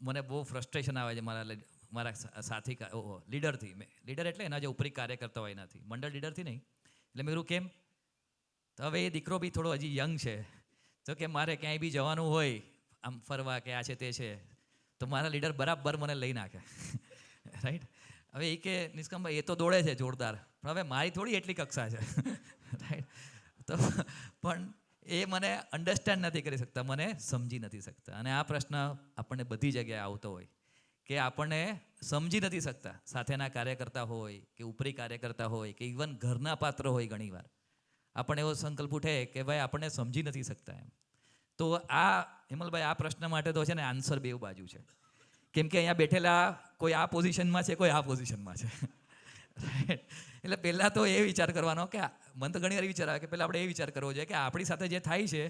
મને બહુ ફ્રસ્ટ્રેશન આવે છે મારા સાથી લીડરથી. લીડર એટલે એના જે ઉપરી કાર્ય કરતા હોય એનાથી, મંડળ લીડરથી નહીં. એટલે મેં કીધું કેમ? તો હવે એ દીકરો બી થોડો હજી યંગ છે, તો કે મારે ક્યાંય બી જવાનું હોય આમ ફરવા કે આ છે તે છે, તો મારા લીડર બરાબર મને લઈ નાખે. રાઈટ. હવે એ કે નિષ્કામભાઈ એ તો દોડે છે જોરદાર, પણ હવે મારી થોડી એટલી કક્ષા છે. રાઈટ. તો પણ એ મને અન્ડરસ્ટેન્ડ નથી કરી શકતા, મને સમજી નથી શકતા. અને આ પ્રશ્ન આપણને બધી જગ્યાએ આવતો હોય કે આપણને સમજી નથી શકતા. સાથેના કાર્યકર્તા હોય કે ઉપરી કાર્યકર્તા હોય કે ઇવન ઘરના પાત્ર હોય, ઘણીવાર આપણને એવો સંકલ્પ ઉઠે કે ભાઈ આપણને સમજી નથી શકતા એમ. તો આ હિમલભાઈ, આ પ્રશ્ન માટે તો છે ને આન્સર બેવ બાજુ છે. કેમ કે અહીંયા બેઠેલા કોઈ આ પોઝિશનમાં છે, કોઈ આ પોઝિશનમાં છે. એટલે પહેલાં તો એ વિચાર કરવાનો કે મને તો ઘણી વાર વિચાર આવે કે પહેલાં આપણે એ વિચાર કરવો જોઈએ કે આપણી સાથે જે થાય છે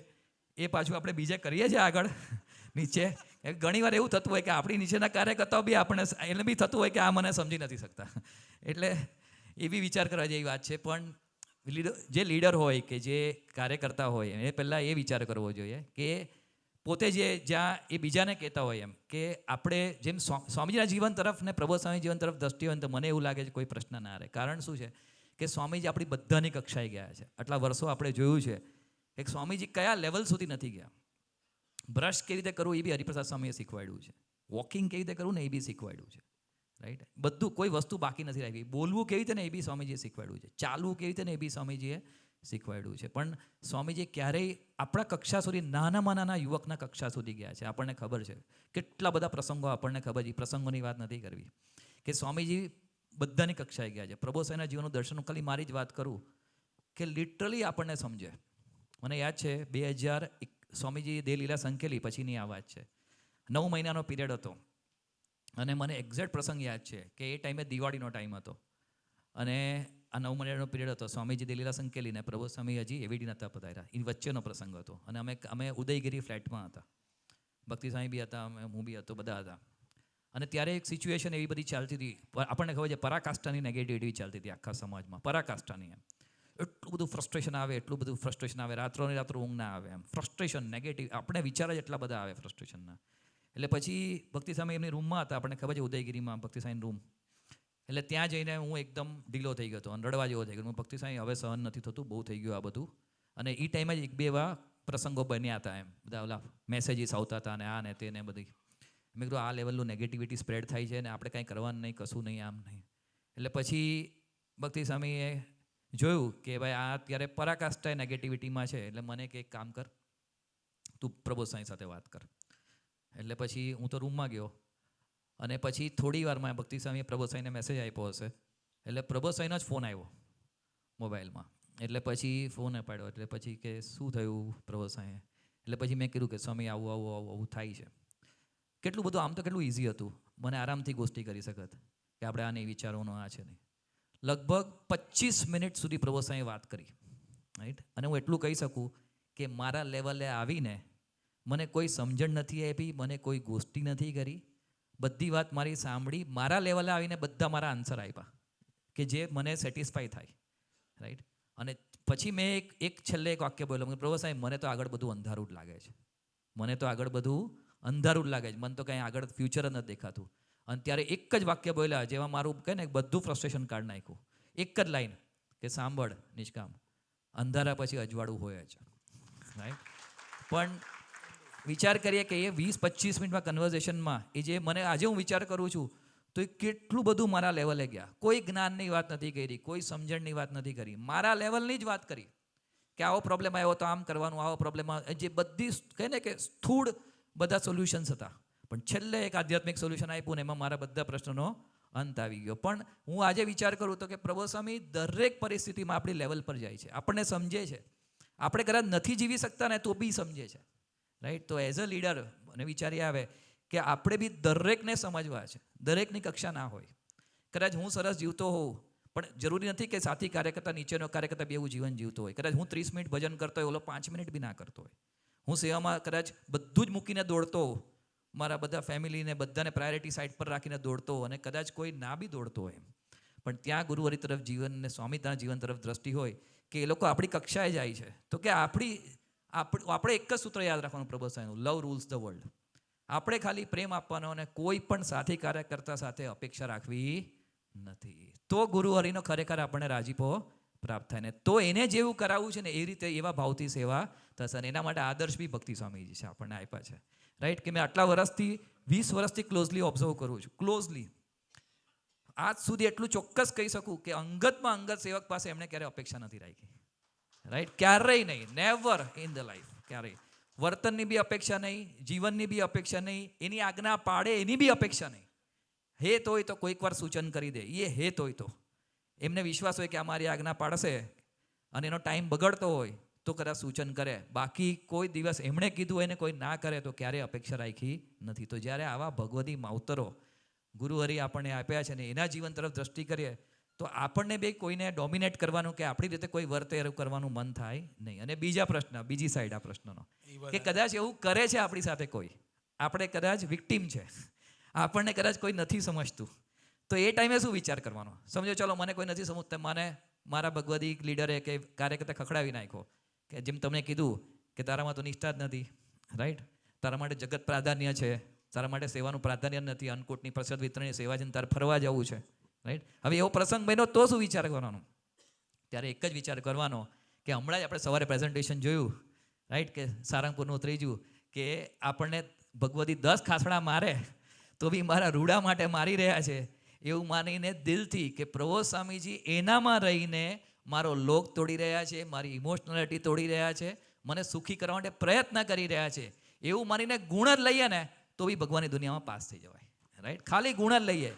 એ પાછું આપણે બીજે કરીએ છીએ આગળ નીચે. ઘણી વાર એવું થતું હોય કે આપણી નીચેના કાર્યકર્તાઓ બી આપણને એને બી થતું હોય કે આ મને સમજી નથી શકતા. એટલે એ બી વિચાર કરવા જેવી વાત છે. પણ જે લીડર હોય કે જે કાર્યકર્તા હોય એ પહેલાં એ વિચાર કરવો જોઈએ કે પોતે જ્યાં એ બીજાને કહેતા હોય એમ કે આપણે જેમ સ્વામીજીના જીવન તરફ ને પ્રબોધ સ્વામી જીવન તરફ દ્રષ્ટિ હોય તો મને એવું લાગે છે કોઈ પ્રશ્ન ના રહે. કારણ શું છે કે સ્વામીજી આપણી બધાની કક્ષાએ ગયા છે. આટલા વર્ષો આપણે જોયું છે કે સ્વામીજી કયા લેવલ સુધી નથી ગયા. બ્રશ કેવી રીતે કરવું એ બી હરિપ્રસાદ સ્વામીએ શીખવાડ્યું છે. વોકિંગ કેવી રીતે કરવું ને એ બી શીખવાડ્યું છે. રાઈટ. બધું, કોઈ વસ્તુ બાકી નથી રાખી. બોલવું કેવી રીતે ને એ બી સ્વામીજીએ શીખવાડ્યું છે. ચાલવું કેવી રીતે ને એ બી સ્વામીજીએ શીખવાડ્યું છે. પણ સ્વામીજી ક્યારેય આપણા કક્ષા સુધી, નાનામાં નાના યુવકના કક્ષા સુધી ગયા છે. આપણને ખબર છે કેટલા બધા પ્રસંગો, આપણને ખબર છે. પ્રસંગોની વાત નથી કરવી કે સ્વામીજી બધાની કક્ષાએ ગયા છે. પ્રભુસાઈના જીવનનું દર્શન, ખાલી મારી જ વાત કરું કે લિટરલી આપણને સમજે. મને યાદ છે 2001 સ્વામીજી દેહ લીલા સંકેલી પછીની આ વાત છે. 9 મહિનાનો પીરિયડ હતો અને મને એક્ઝેક્ટ પ્રસંગ યાદ છે કે એ ટાઈમે દિવાળીનો ટાઈમ હતો અને આ 9 મહિનાનો પીરિયડ હતો. સ્વામીજી દેહ લીલા સંકેલીને પ્રભુ સ્વામી હજી એવીડી નહોતા પધાર્યા. એ વચ્ચેનો પ્રસંગ હતો અને અમે ઉદયગીરી ફ્લેટમાં હતા. ભક્તિ સ્વામી બી હતા, હું બી હતો, બધા હતા. અને ત્યારે એક સિચ્યુએશન એવી બધી ચાલતી હતી, આપણને ખબર છે પરાકાષ્ઠાની નેગેટિવિટી ચાલતી હતી આખા સમાજમાં. પરાકાષ્ઠાની એમ એટલું બધું ફ્રસ્ટ્રેશન આવે, રાત્રોની રાત્રો ઊંઘ ના આવે એમ. ફ્રસ્ટ્રેશન, નેગેટિવ, આપણે વિચાર જ એટલા બધા આવે ફ્રસ્ટ્રેશનના. એટલે પછી ભક્તિ સ્વામી એમની રૂમમાં હતા, આપણને ખબર છે ઉદયગીરીમાં ભક્તિ સ્વામીની રૂમ. એટલે ત્યાં જઈને હું એકદમ ઢીલો થઈ ગયો હતો અને રડવા જેવો થઈ ગયો. હું ભક્તિ સ્વામી હવે સહન નથી થતું, બહુ થઈ ગયું આ બધું. અને એ ટાઈમે જ 1-2 એવા પ્રસંગો બન્યા હતા એમ, બધા ઓલા મેસેજીસ આવતા હતા અને આ ને તે ને બધી. મેં કીધું આ લેવલનું નેગેટિવિટી સ્પ્રેડ થાય છે ને આપણે કાંઈ કરવાનું નહીં, કશું નહીં, આમ નહીં. એટલે પછી ભક્તિ સ્વામીએ જોયું કે ભાઈ આ અત્યારે પરાકાષ્ઠાએ નેગેટિવિટીમાં છે, એટલે મને કે એક કામ કર, તું પ્રબોધ સ્વામી સાથે વાત કર. એટલે પછી હું તો રૂમમાં ગયો અને પછી થોડી વારમાં ભક્તિ સ્વામીએ પ્રબોધ સ્વામીને મેસેજ આપ્યો હશે, એટલે પ્રબોધ સ્વામીનો જ ફોન આવ્યો મોબાઈલમાં. એટલે પછી ફોન અપાડ્યો. એટલે પછી કે શું થયું પ્રબોધ સ્વામી? એટલે પછી મેં કીધું કે સ્વામી આવું થાય છે. કેટલું બધું, આમ તો કેટલું ઇઝી હતું, મને આરામથી ગોષ્ઠી કરી શકત કે આપણે આ નહીં વિચારવાનું, આ છે નહીં. લગભગ 25 મિનિટ સુધી પ્રભુ સ્વામી વાત કરી. રાઈટ. અને હું એટલું કહી શકું કે મારા લેવલે આવીને મને કોઈ સમજણ નથી આપી, મને કોઈ ગોષ્ઠી નથી કરી, બધી વાત મારી સાંભળી, મારા લેવલે આવીને બધા મારા આન્સર આપ્યા કે જે મને સેટિસ્ફાય થાય. રાઈટ. અને પછી મેં એક છેલ્લે એક વાક્ય બોલ્યો, પ્રભુ સાહેબ મને તો આગળ બધું અંધારું જ લાગે છે, મને તો આગળ બધું અંધારું જ લાગે છે, મને તો કંઈ આગળ ફ્યુચર જ નથી દેખાતું. અને ત્યારે એક જ વાક્ય બોલ્યા જેમાં મારું કહે ને બધું ફ્રસ્ટ્રેશન કાઢી નાખ્યું. એક જ લાઈન કે સાંભળ નિષ્કામ, અંધારા પછી અજવાળું હોય જ. રાઈટ. પણ વિચાર કરીએ કે એ 20-25 મિનિટમાં કન્વર્ઝેશનમાં એ જે મને આજે હું વિચાર કરું છું તો એ કેટલું બધું મારા લેવલે ગયા. કોઈ જ્ઞાનની વાત નથી કરી, કોઈ સમજણની વાત નથી કરી, મારા લેવલની જ વાત કરી કે આવો પ્રોબ્લેમ આવ્યો તો આમ કરવાનું, આવો પ્રોબ્લેમ, જે બધી કહે ને કે સ્થૂળ બધા સોલ્યુશન્સ હતા. પણ છેલ્લે એક આધ્યાત્મિક સોલ્યુશન આપ્યું ને એમાં મારા બધા પ્રશ્નોનો અંત આવી ગયો. પણ હું આજે વિચાર કરું તો કે પ્રભુ સ્વામી દરેક પરિસ્થિતિમાં આપણી લેવલ પર જાય છે, આપણને સમજે છે. આપણે કદાચ નથી જીવી શકતા ને તો બી સમજે છે. રાઈટ. તો એઝ અ લીડર મને વિચારી આવે કે આપણે બી દરેકને સમજવા છે, દરેકની કક્ષા ના હોય. કદાચ હું સરસ જીવતો હોઉં પણ જરૂરી નથી કે સાથી કાર્યકર્તા નીચેનો કાર્યકર્તા બી એવું જીવન જીવતો હોય. કદાચ હું 30 મિનિટ ભજન કરતો હોય, ઓલો 5 મિનિટ બી ના કરતો હોય. હું સેવામાં કદાચ બધું જ મૂકીને દોડતો હોઉં, મારા બધા ફેમિલીને બધાને પ્રાયોરિટી સાઈડ પર રાખીને દોડતો, અને કદાચ કોઈ ના બી દોડતો હોય. પણ ત્યાં ગુરુહરિ તરફ જીવન અને સ્વામિત્વના જીવન તરફ દ્રષ્ટિ હોય કે એ લોકો આપણી કક્ષાએ જાય છે, તો કે આપણે એક જ સૂત્ર યાદ રાખવાનું પ્રભુ સાહેબનું, લવ રૂલ્સ ધ વર્લ્ડ. આપણે ખાલી પ્રેમ આપવાનો અને કોઈ પણ સાથી કાર્યકર્તા સાથે અપેક્ષા રાખવી નથી. તો ગુરુહરિનો ખરેખર આપણને રાજીપો પ્રાપ્ત થાય ને તો એને જેવું કરાવવું છે ને એ રીતે એવા ભાવથી સેવા થશે. અને એના માટે આદર્શ બી ભક્તિ સ્વામીજી છે આપણને આપ્યા છે, રાઈટ. કે મેં આટલા વર્ષથી 20 વર્ષથી ક્લોઝલી ઓબ્ઝર્વ કરું છું, ક્લોઝલી આજ સુધી એટલું ચોક્કસ કહી શકું કે અંગતમાં અંગત સેવક પાસે એમણે ક્યારે અપેક્ષા નથી રાખી, રાઈટ. ક્યારેય નહીં, નેવર ઇન ધ લાઈફ, ક્યારેય. વર્તનની બી અપેક્ષા નહીં, જીવનની બી અપેક્ષા નહીં, એની આજ્ઞા પાડે એની બી અપેક્ષા નહીં. હેત હોય તો કોઈક વાર સૂચન કરી દે, એ હેત હોય તો એમને વિશ્વાસ હોય કે અમારી આજ્ઞા પાડશે અને એનો ટાઈમ બગડતો હોય તો કદાચ સૂચન કરે. બાકી કોઈ દિવસ એમણે કીધું એને કોઈ ના કરે તો ક્યારેય અપેક્ષા રાખી નથી. તો જ્યારે આવા ભગવદી માવતરો ગુરુહરિ આપણને આપ્યા છે ને એના જીવન તરફ દ્રષ્ટિ કરીએ તો આપણને બે કોઈને ડોમિનેટ કરવાનું કે આપણી રીતે કોઈ વર્તે કરવાનું મન થાય નહીં. અને બીજા પ્રશ્ન, બીજી સાઈડ આ પ્રશ્નનો કે કદાચ એવું કરે છે આપણી સાથે કોઈ, આપણે કદાચ વિક્ટીમ છે, આપણને કદાચ કોઈ નથી સમજતું, તો એ ટાઈમે શું વિચાર કરવાનો? સમજો ચલો મને કોઈ નથી સમજતા, મને મારા ભગવદી લીડરે કે કાર્યકર્તા ખખડાવી નાખ્યો કે જેમ તમને કીધું કે તારામાં તો નિષ્ઠા જ નથી, રાઈટ. તારા માટે જગત પ્રાધાન્ય છે, તારા માટે સેવાનું પ્રાધાન્ય નથી, અન્નકૂટની પ્રસાદ વિતરણની સેવા છે, તારે ફરવા જવું છે, રાઈટ. હવે એવો પ્રસંગ બન્યો તો શું વિચાર કરવાનો? ત્યારે એક જ વિચાર કરવાનો કે હમણાં જ આપણે સવારે પ્રેઝન્ટેશન જોયું, રાઈટ, કે સારંગપુરનું ત્રીજું, કે આપણને ભગવદી 10 ખાસડા મારે તો બી મારા રૂડા માટે મારી રહ્યા છે એવું માનીને દિલથી કે પ્રભુ સ્વામીજી એનામાં રહીને મારો લોક તોડી રહ્યા છે, મારી ઇમોશનાલિટી તોડી રહ્યા છે, મને સુખી કરવા માટે પ્રયત્ન કરી રહ્યા છે એવું માનીને ગુણ જ લઈએ ને તો બી ભગવાનની દુનિયામાં પાસ થઈ જવાય, રાઈટ. ખાલી ગુણ જ લઈએ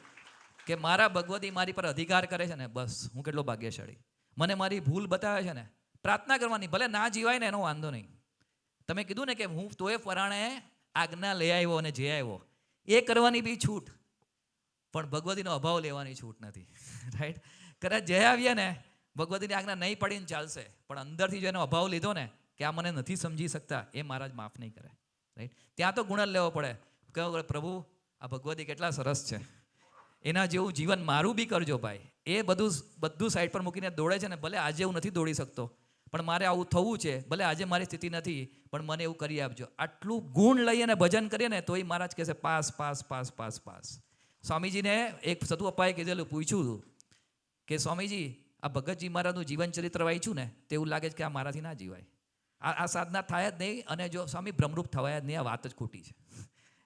કે મારા ભગવતી મારી પર અધિકાર કરે છે ને બસ હું કેટલો ભાગ્યશાળી, મને મારી ભૂલ બતાવે છે ને પ્રાર્થના કરવાની, ભલે ના જીવાય ને એનો વાંધો નહીં. તમે કીધું ને કે હું તોય પરાણે આજ્ઞા લઈ આવ્યો અને જે આવ્યો એ કરવાની બી છૂટ, પણ ભગવતીનો અભાવ લેવાની છૂટ નથી, રાઈટ. કદાચ જય આવ્યા ને ભગવતીની આજ્ઞા નહીં પડીને ચાલશે, પણ અંદરથી જો એનો અભાવ લીધો ને કે આ મને નથી સમજી શકતા, એ મહારાજ માફ નહીં કરે, રાઈટ. ત્યાં તો ગુણ જ લેવો પડે, કહો પ્રભુ આ ભગવતી કેટલા સરસ છે, એના જેવું જીવન મારું બી કરજો ભાઈ. એ બધું સાઈડ પર મૂકીને દોડે છે ને, ભલે આજે હું નથી દોડી શકતો પણ મારે આવું થવું છે, ભલે આજે મારી સ્થિતિ નથી પણ મને એવું કરી આપજો. આટલું ગુણ લઈએ ને ભજન કરીએ ને તોય મહારાજ કહેશે pass pass pass pass pass. સ્વામીજીને એક સતુ અપ્પાએ કીધેલું, પૂછ્યું હતું કે સ્વામીજી આ ભગતજી મહારાજનું જીવન ચરિત્ર વાંચ્યું ને તો એવું લાગે છે કે આ મારાથી ના જીવાય, આ સાધના થાય જ નહીં, અને જો સ્વામી ભ્રમરૂપ થવાય જ નહીં, આ વાત જ ખોટી છે,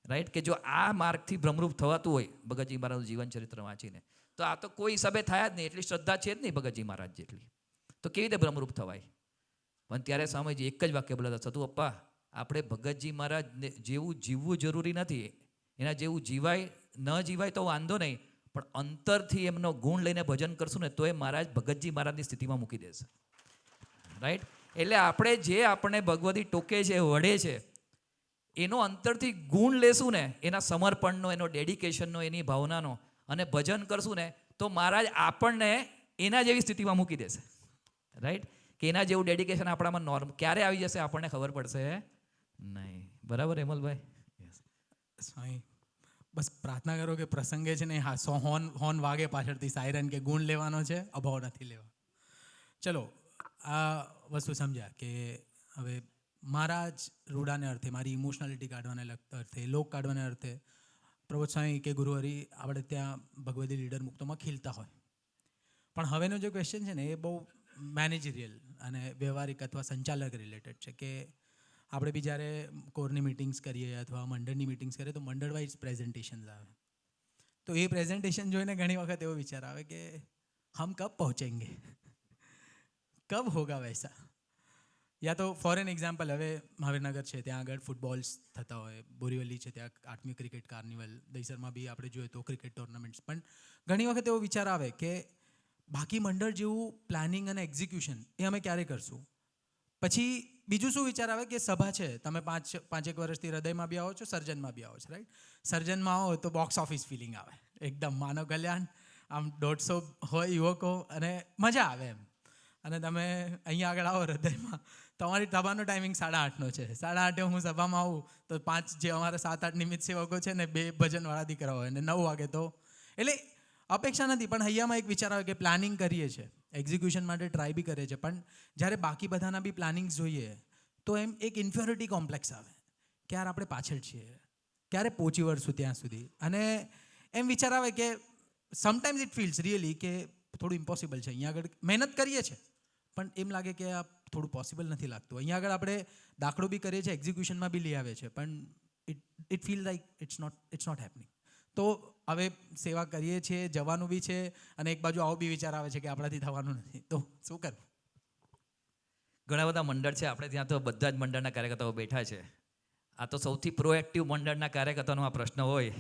રાઈટ. કે જો આ માર્ગથી ભ્રમરૂપ થવાતું હોય ભગતજી મહારાજનું જીવન ચરિત્ર વાંચીને તો આ તો કોઈ હિસાબે થાય જ નહીં, એટલી શ્રદ્ધા છે જ નહીં ભગતજી મહારાજ જેટલી, તો કેવી રીતે ભ્રમરૂપ થવાય? પણ ત્યારે સ્વામીજી એક જ વાક્ય બોલ્યા હતા, સતુ અપ્પા આપણે ભગતજી મહારાજ જેવું જીવવું જરૂરી નથી, એના જેવું જીવાય ન જીવાય તો વાંધો નહીં, પણ અંતરથી એમનો ગુણ લઈને ભજન કરશું ને તો એ મહારાજ ભગતજી મહારાજની સ્થિતિમાં મૂકી દેશે, રાઈટ. એટલે આપણે જે આપણને ભગવતી ટોકે છે, વઢે છે, એનો અંતરથી ગુણ લેશું ને, એના સમર્પણનો, એનો ડેડિકેશનનો, એની ભાવનાનો, અને ભજન કરશું ને તો મહારાજ આપણને એના જેવી સ્થિતિમાં મૂકી દેશે, રાઈટ. કે એના જેવું ડેડિકેશન આપણામાં નોર્મ ક્યારે આવી જશે આપણને ખબર પડશે નહીં. બરાબર હેમલભાઈ? સ્વામી બસ પ્રાર્થના કરો કે પ્રસંગે છે ને હા હોર્ન વાગે પાછળથી સાયરન કે ગુણ લેવાનો છે, અભાવ નથી લેવા. ચલો આ વસ્તુ સમજ્યા કે હવે મારા જ રૂડાને અર્થે, મારી ઇમોશનાલિટી કાઢવાને લગતા અર્થે, લોક કાઢવાને અર્થે પ્રભુ સ્વામી કે ગુરુહરિ આપણે ત્યાં ભગવદી લીડર મુક્તોમાં ખીલતા હોય. પણ હવેનો જે ક્વેશ્ચન છે ને એ બહુ મેનેજરિયલ અને વ્યવહારિક અથવા સંચાલક રિલેટેડ છે કે આપણે બી જ્યારે કોરની મિટિંગ્સ કરીએ અથવા મંડળની મિટિંગ્સ કરીએ તો મંડળ વાઇઝ પ્રેઝન્ટેશન્સ આવે, તો એ પ્રેઝન્ટેશન જોઈને ઘણી વખત એવો વિચાર આવે કે હમ કબ પહોંચેંગે, કબ હોગા વૈસા. યા તો ફોર એન એક્ઝામ્પલ, હવે મહાવીરનગર છે ત્યાં આગળ ફૂટબોલ્સ થતા હોય, બોરીવલી છે ત્યાં 8મી ક્રિકેટ કાર્નિવલ, દહીસરમાં બી આપણે જોઈએ તો ક્રિકેટ ટુર્નામેન્ટ્સ. પણ ઘણી વખત એવો વિચાર આવે કે બાકી મંડળ જેવું પ્લાનિંગ અને એક્ઝિક્યુશન એ અમે ક્યારે કરશું. પછી બીજું શું વિચાર આવે કે સભા છે, તમે પાંચેક વર્ષથી હૃદયમાં બી આવો છો, સર્જનમાં બી આવો છો, રાઈટ. સર્જનમાં આવો તો બોક્સ ઓફિસ ફિલિંગ આવે, એકદમ માનવ કલ્યાણ, આમ 150 હોય યુવકો અને મજા આવે એમ. અને તમે અહીંયા આગળ આવો હૃદયમાં, તમારી સભાનો ટાઈમિંગ 8:30નો છે, 8:30 હું સભામાં આવું તો 5 જે અમારા 7-8 નિમિત્ત સેવકો છે ને 2 ભજનવાળા દીકરા હોય, અને 9 વાગે તો એટલે અપેક્ષા નથી, પણ હૈયામાં એક વિચાર આવે કે પ્લાનિંગ કરીએ છીએ, એક્ઝિક્યુશન માટે ટ્રાય બી કરીએ છીએ, પણ જ્યારે બાકી બધાના બી પ્લાનિંગ્સ જોઈએ તો એમ એક ઇન્ફિયોરિટી કોમ્પ્લેક્સ આવે કે યાર આપણે પાછળ છીએ, ક્યારે પહોંચી વળશું ત્યાં સુધી. અને એમ વિચાર આવે કે સમટાઈમ્સ ઇટ ફીલ્સ રિયલી કે થોડું ઇમ્પોસિબલ છે. અહીંયા આગળ મહેનત કરીએ છીએ પણ એમ લાગે કે આ થોડું પોસિબલ નથી લાગતું. અહીંયા આગળ આપણે દાખલો બી કરીએ છીએ, એક્ઝિક્યુશનમાં બી લઈ આવે છે, પણ it feel like it's not happening. તો હવે સેવા કરીએ છીએ, જવાનું બી છે, અને એક બાજુ આવો બી વિચાર આવે છે કે આપણાથી થવાનું નથી, તો શું કરવું? ઘણા બધા મંડળ છે આપણે ત્યાં, તો બધા જ મંડળના કાર્યકર્તાઓ બેઠા છે. આ તો સૌથી પ્રોએક્ટિવ મંડળના કાર્યકર્તાનો આ પ્રશ્ન હોય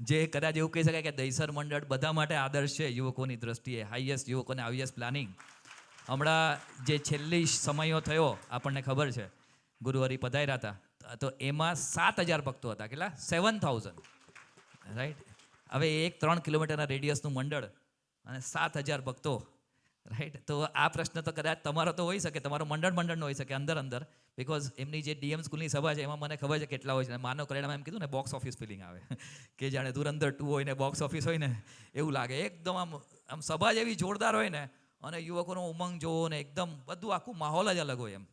જે કદાચ એવું કહી શકાય કે દહીસર મંડળ બધા માટે આદર્શ છે યુવકોની દ્રષ્ટિએ. હાઈએસ્ટ યુવકોને હાઈએસ્ટ પ્લાનિંગ. હમણાં જે છેલ્લી સમયો થયો આપણને ખબર છે, ગુરુવારી પધાર્યા હતા તો એમાં 7,000 ભક્તો હતા. કેટલા? 7,000, રાઈટ. હવે 3 કિલોમીટરના રેડિયસનું મંડળ અને 7,000 ભક્તો, રાઈટ. તો આ પ્રશ્ન તો કદાચ તમારો તો હોઈ શકે, તમારો મંડળનો હોઈ શકે અંદર, બિકોઝ એમની જે ડીએમ સ્કૂલની સભા છે એમાં મને ખબર છે કેટલા હોય છે. માનવ કલ્યાણમાં એમ કીધું ને, બોક્સ ઓફિસ ફિલિંગ આવે કે જાણે ધુરંધર 2 હોય ને બોક્સ ઓફિસ હોય ને એવું લાગે. એકદમ આમ સભા જેવી જોરદાર હોય ને, અને યુવકોનો ઉમંગ જોવો ને એકદમ બધું આખું માહોલ જ અલગ હોય, એમ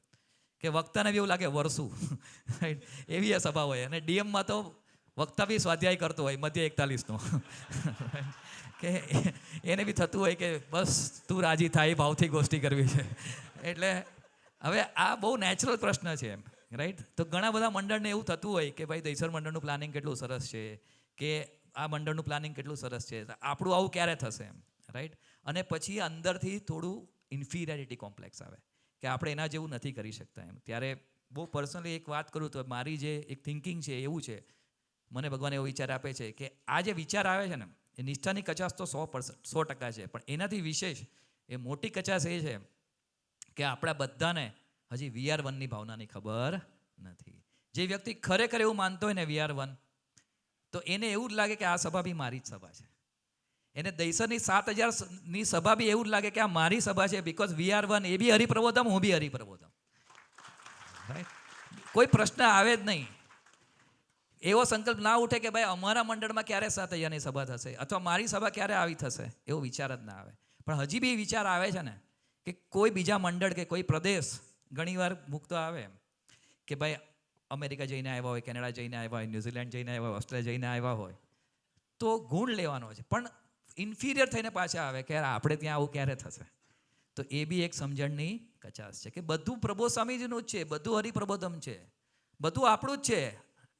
કે વક્તાને બી એવું લાગે વરસું, રાઈટ. એવી આ સભા હોય. અને ડીએમમાં તો વક્તા બી સ્વાધ્યાય કરતો હોય મધ્ય 41નો કે એને બી થતું હોય કે બસ તું રાજી થાય ભાવથી ગોષ્ઠી કરવી છે. એટલે હવે આ બહુ નેચરલ પ્રશ્ન છે, એમ, રાઈટ. તો ઘણા બધા મંડળને એવું થતું હોય કે ભાઈ દહીસર મંડળનું પ્લાનિંગ કેટલું સરસ છે, કે આ મંડળનું પ્લાનિંગ કેટલું સરસ છે, આપણું આવું ક્યારે થશે, એમ, રાઈટ. અને પછી અંદરથી થોડું ઇન્ફિરિયરિટી કોમ્પ્લેક્સ આવે કે આપણે એના જેવું નથી કરી શકતા, એમ. ત્યારે બહુ પર્સનલી એક વાત કરું તો મારી જે એક થિંકિંગ છે એવું છે, મને ભગવાન એવો વિચાર આપે છે કે આ જે વિચાર આવે છે ને, એ નિષ્ઠાની કચાશ તો 100% છે, પણ એનાથી વિશેષ એ મોટી કચાશ એ છે કે આપણા બધાને હજી VR1ની ભાવનાની ખબર નથી. જે વ્યક્તિ ખરેખર એવું માનતો હોય ને VR1, તો એને એવું જ લાગે કે આ સભા બી મારી જ સભા છે. એને દહીસરની 7,000ની સભા બી એવું જ લાગે કે આ મારી સભા છે, બિકોઝ VR1 એ બી હરિપ્રબોધમ, હું બી હરિપ્રબોધમ, રાઈટ. કોઈ પ્રશ્ન આવે જ નહીં. એવો સંકલ્પ ના ઉઠે કે ભાઈ અમારા મંડળમાં ક્યારે 7,000ની સભા થશે, અથવા મારી સભા ક્યારે આવી થશે, એવો વિચાર જ ના આવે. પણ હજી બી વિચાર આવે છે ને કે કોઈ બીજા મંડળ કે કોઈ પ્રદેશ ઘણીવાર મુકતો આવે કે ભાઈ અમેરિકા જઈને આવ્યા હોય, કેનેડા જઈને આવ્યા હોય, ન્યૂઝીલેન્ડ જઈને આવ્યા હોય, ઓસ્ટ્રેલિયા જઈને આવ્યા હોય, તો ગુણ લેવાનો છે, પણ ઇન્ફિરિયર થઈને પાછા આવે કે આપણે ત્યાં આવું ક્યારે થશે. તો એ બી એક સમજણની કચાશ છે કે બધું પ્રભુ સ્વામીજીનું જ છે, બધું હરિપ્રબોધમ છે, બધું આપણું જ છે,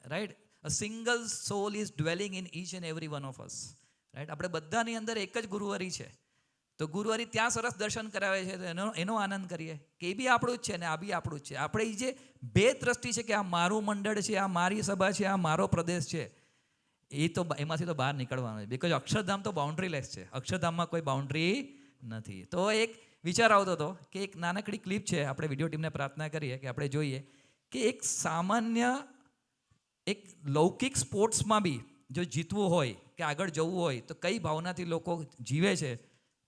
right. A single soul is dwelling in each and every one of us, right. આપણે બધાની અંદર એક જ ગુરુવારી છે, તો ગુરુવારી ત્યાં સરસ દર્શન કરાવે છે, તો એનો આનંદ કરીએ કે એ બી આપણું જ છે ને આ બી આપણું જ છે. આપણે એ જે બે દ્રષ્ટિ છે કે આ મારું મંડળ છે, આ મારી સભા છે, આ મારો પ્રદેશ છે, એ તો એમાંથી તો બહાર નીકળવાનું છે, બિકોઝ અક્ષરધામ તો બાઉન્ડ્રીલેસ છે. અક્ષરધામમાં કોઈ બાઉન્ડ્રી નથી. તો એક વિચાર આવતો હતો કે એક નાનકડી ક્લિપ છે, આપણે વિડીયો ટીમને પ્રાર્થના કરીએ કે આપણે જોઈએ કે એક સામાન્ય એક લૌકિક સ્પોર્ટ્સમાં બી જો જીતવું હોય કે આગળ જવું હોય તો કઈ ભાવનાથી લોકો જીવે છે.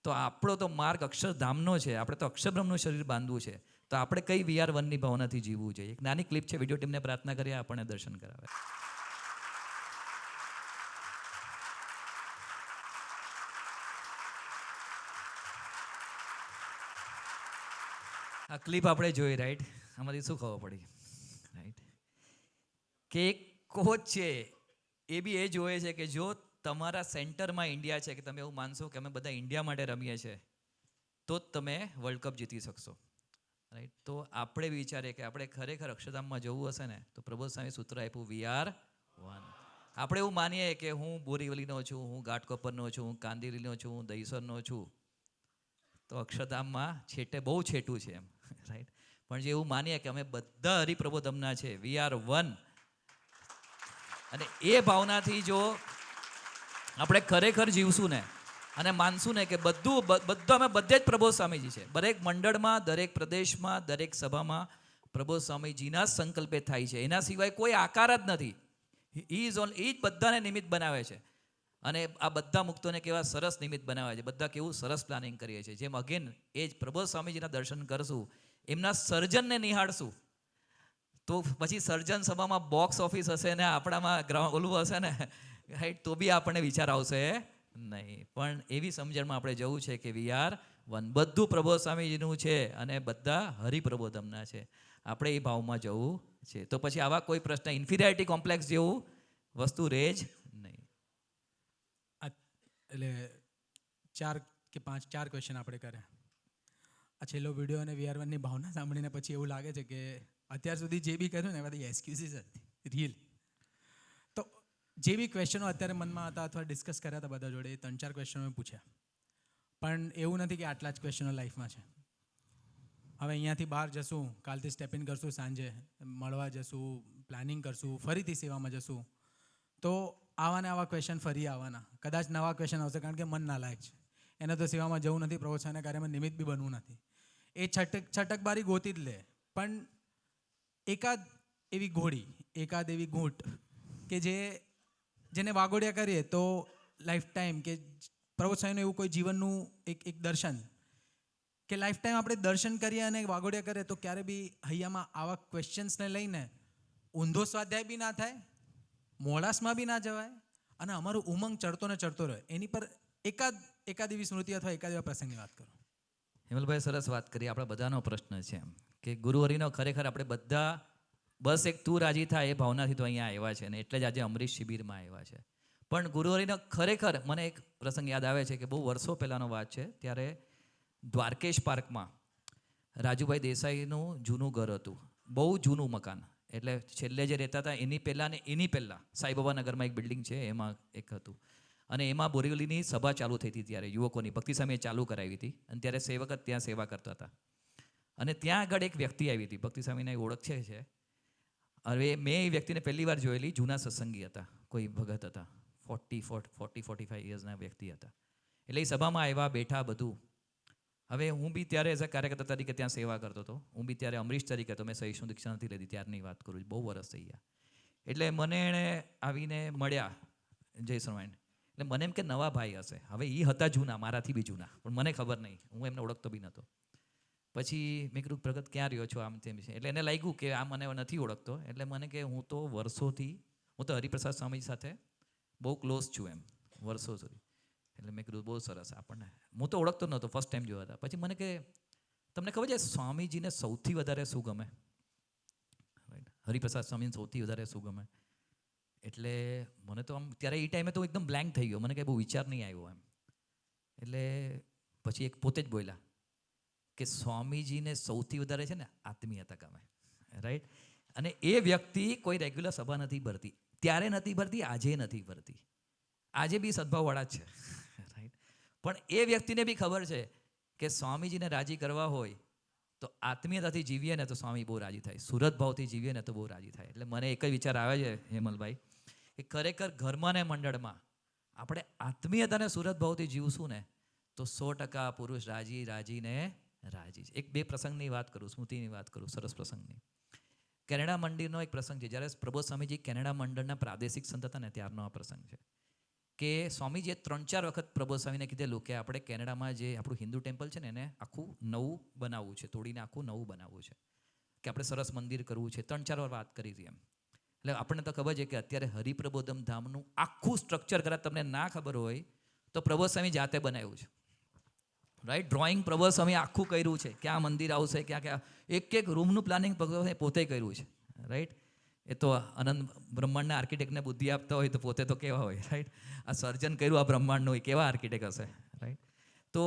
તો આપણો તો માર્ગ અક્ષરધામનો છે, આપણે તો અક્ષરબ્રહ્મનું શરીર બાંધવું છે, તો આપણે કઈ VR1ની ભાવનાથી જીવવું જોઈએ. એક નાની ક્લિપ છે, વિડીયો ટીમને પ્રાર્થના કરીએ આપણને દર્શન કરાવે. આ ક્લિપ આપણે જોઈ, રાઈટ. આમાંથી શું ખબર પડી, રાઈટ, કે એક કોચ છે એ બી એ જોવે છે કે જો તમારા સેન્ટરમાં ઇન્ડિયા છે, કે તમે એવું માનશો કે અમે બધા ઇન્ડિયા માટે રમીએ છીએ, તો જ તમે વર્લ્ડ કપ જીતી શકશો, રાઈટ. તો આપણે વિચારીએ કે આપણે ખરેખર અક્ષરધામમાં જવું હશે ને, તો પ્રબોધ સ્વામી સૂત્ર આપ્યું VR1. આપણે એવું માનીએ કે હું બોરીવલીનો છું, હું ઘાટકોપરનો છું, હું કાંદિવલીનો છું, હું દહીસરનો છું, તો અક્ષરધામમાં છેટે બહુ છેટું છે, એમ, રાઈટ. પણ જે એવું માનીએ કે અમે બધા હરિપ્રબોધમના છે, VR1, અને એ ભાવનાથી જો આપણે ખરેખર જીવશું ને અને માનશું ને કે બધા અમે બધે જ પ્રબોધ સ્વામીજી છે, દરેક મંડળમાં, દરેક પ્રદેશમાં, દરેક સભામાં પ્રબોધ સ્વામીજીના જ સંકલ્પે થાય છે, એના સિવાય કોઈ આકાર જ નથી. એ જ બધાને નિમિત્ત બનાવે છે. અને આ બધા મુક્તોને કેવા સરસ નિમિત્ત બનાવે છે, બધા કેવું સરસ પ્લાનિંગ કરીએ છીએ. જેમ અગેન એ જ પ્રબોધ સ્વામીજીના દર્શન કરશું, એમના સર્જનને નિહાળશું, તો પછી સર્જન સભામાં બોક્સ ઓફિસ હશે ને આપણામાં ઓલું હશે ને, રાઈટ, તો બી આપણને વિચાર આવશે નહીં, પણ એવી સમજણમાં આપણે જવું છે કે વી આર વન. બધું પ્રબોધ સ્વામીજીનું છે અને બધા હરિપ્રબોધમના છે. આપણે એ ભાવમાં જવું છે. તો પછી આવા કોઈ પ્રશ્ન ઇન્ફિરિયોરિટી કોમ્પ્લેક્સ જેવું વસ્તુ રહે જ નહીં. એટલે 4 કે 5 4 ક્વેશ્ચન આપણે કર્યા. આ છેલ્લો વિડીયો અને VR1ની ભાવના સાંભળીને પછી એવું લાગે છે કે અત્યાર સુધી જે બી કર્યું ને એ બધી એક્સક્યુઝીસ હતી રિયલ. તો જે બી ક્વેશ્ચનો અત્યારે મનમાં હતા અથવા ડિસ્કસ કર્યા હતા બધા જોડે, એ 3-4 ક્વેશ્ચનો મેં પૂછ્યા. પણ એવું નથી કે આટલા જ ક્વેશ્ચનો લાઈફમાં છે. હવે અહીંયાથી બહાર જશું, કાલથી સ્ટેપ ઇન કરશું, સાંજે મળવા જશું, પ્લાનિંગ કરશું, ફરીથી સેવામાં જશું, તો આવા ને આવા ક્વેશ્ચન ફરી આવવાના. કદાચ નવા ક્વેશ્ચન આવશે કારણ કે મન નાલાયક છે, એને તો સેવામાં જવું નથી, પ્રવચનના કાર્યમાં નિમિત્ત બી બનવું નથી. એ છટકબારી ગોતી જ લે. પણ એકાદ એવી ઘોડી, એકાદ એવી ઘૂંટ કે જેને વાગોડિયા કરીએ તો લાઈફ ટાઈમ કે પ્રવચનનું એવું કોઈ જીવનનું એક દર્શન કે લાઈફ ટાઈમ આપણે દર્શન કરીએ અને વાગોડિયા કરીએ તો ક્યારે બી હૈયામાં આવા ક્વેશ્ચન્સને લઈને ઊંધો સ્વાધ્યાય બી ના થાય, મોડાસમાં બી ના જવાય અને અમારું ઉમંગ ચડતો ને ચડતો રહે. એની પર એકાદ એવી સ્મૃતિ અથવા એકાદ એવા પ્રસંગની વાત કરો. હિમલભાઈ સરસ વાત કરી. આપણા બધાનો પ્રશ્ન છે એમ કે ગુરુહરિનો ખરેખર આપણે બધા બસ એક તું રાજી થાય એ ભાવનાથી તો અહીંયા આવ્યા છે ને એટલે જ આજે અમરીશ શિબિરમાં આવ્યા છે. પણ ગુરુહરિનો ખરેખર મને એક પ્રસંગ યાદ આવે છે કે બહુ વર્ષો પહેલાંનો વાત છે. ત્યારે દ્વારકેશ પાર્કમાં રાજુભાઈ દેસાઈનું જૂનું ઘર હતું, બહુ જૂનું મકાન. એટલે છેલ્લે જે રહેતા હતા એની પહેલાં ને એની પહેલાં સાઈબાબા નગરમાં એક બિલ્ડિંગ છે, એમાં એક હતું. અને એમાં બોરીવલીની સભા ચાલુ થઈ હતી ત્યારે યુવકોની ભક્તિ સામે ચાલુ કરાવી હતી. અને ત્યારે સેવક જ ત્યાં સેવા કરતા હતા. અને ત્યાં આગળ એક વ્યક્તિ આવી હતી, ભક્તિ સ્વામીને ઓળખ છે. હવે મેં એ વ્યક્તિને પહેલી વાર જોયેલી, જૂના સત્સંગી હતા, કોઈ ભગત હતા, 40-45 યર્સના વ્યક્તિ હતા. એટલે એ સભામાં આવ્યા, બેઠા, બધું. હવે હું બી ત્યારે એઝ અ કાર્યકર્તા તરીકે ત્યાં સેવા કરતો હતો. હું બી ત્યારે અમરીશ તરીકે હતો, મેં સહિષ્ણુ દીક્ષા નથી લીધી ત્યારની વાત કરું છું, બહુ વર્ષ થઈ ગયા. એટલે મને એણે આવીને મળ્યા, જય સ્વામિનારાયણ. એટલે મને એમ કે નવા ભાઈ હશે. હવે એ હતા જૂના, મારાથી બી જૂના, પણ મને ખબર નહીં, હું એમને ઓળખતો બી નહોતો. પછી મેં કીધું પ્રગટ ક્યાં રહ્યો છો, આમ તેમ છે. એટલે એને લાગ્યું કે આ મને નથી ઓળખતો. એટલે મને કે હું તો વર્ષોથી, હું તો હરિપ્રસાદ સ્વામીજી સાથે બહુ ક્લોઝ છું એમ, વર્ષો સુધી. એટલે મેં કીધું બહુ સરસ. આપણને હું તો ઓળખતો નહોતો, ફર્સ્ટ ટાઈમ જોયા હતા. પછી મને કે તમને ખબર છે સ્વામીજીને સૌથી વધારે શું ગમે? રાઈટ, હરિપ્રસાદ સ્વામીને સૌથી વધારે શું ગમે? એટલે મને તો આમ ત્યારે એ ટાઈમે તો એકદમ બ્લેન્ક થઈ ગયો, મને કંઈ બહુ વિચાર નહીં આવ્યો એમ. એટલે પછી એક પોતે જ બોલ્યા કે સ્વામીજીને સૌથી વધારે છે ને આત્મીયતા ગમે. રાઈટ. અને એ વ્યક્તિ કોઈ રેગ્યુલર સભા નથી ભરતી, ત્યારે નથી ભરતી, આજે નથી ભરતી, આજે બી સદભાવવાળા જ છે. રાઈટ. પણ એ વ્યક્તિને બી ખબર છે કે સ્વામીજીને રાજી કરવા હોય તો આત્મીયતાથી જીવીએ ને તો સ્વામી બહુ રાજી થાય, સુરત ભાવથી જીવીએ ને તો બહુ રાજી થાય. એટલે મને એક જ વિચાર આવે છે હેમલભાઈ કે ખરેખર ઘરમાં ને મંડળમાં આપણે આત્મીયતાને સુરત ભાવથી જીવશું ને તો 100% પુરુષ રાજીને રાજી છે. એક બે પ્રસંગની વાત કરું, સ્મૃતિની વાત કરું, સરસ પ્રસંગની. કેનેડા મંદિરનો એક પ્રસંગ છે. જ્યારે પ્રબોધ સ્વામીજી કેનેડા મંડળના પ્રાદેશિક સંત હતા ને ત્યારનો આ પ્રસંગ છે કે સ્વામીજીએ 3-4 વખત પ્રબોધ સ્વામીને કીધેલું કે આપણે કેનેડામાં જે આપણું હિન્દુ ટેમ્પલ છે ને એને આખું નવું બનાવવું છે, તોડીને આખું નવું બનાવવું છે, કે આપણે સરસ મંદિર કરવું છે. 3-4 વાર વાત કરી હતી એમ. એટલે આપણને તો ખબર છે કે અત્યારે હરિપ્રબોધમ ધામનું આખું સ્ટ્રક્ચર કદાચ તમને ના ખબર હોય તો પ્રબોધ સ્વામી જાતે બનાવ્યું છે. રાઈટ. ડ્રોઈંગ પ્રબોધ સ્વામી આખું કર્યું છે, ક્યાં મંદિર આવશે, ક્યાં એક રૂમનું પ્લાનિંગ પોતે કર્યું છે. રાઈટ. એ તો અનંત બ્રહ્માંડના આર્કિટેક્ટને બુદ્ધિ આપતા હોય તો પોતે તો કેવા હોય. રાઈટ. આ સર્જન કર્યું આ બ્રહ્માંડનું હોય, કેવા આર્કિટેક્ટ હશે. રાઈટ. તો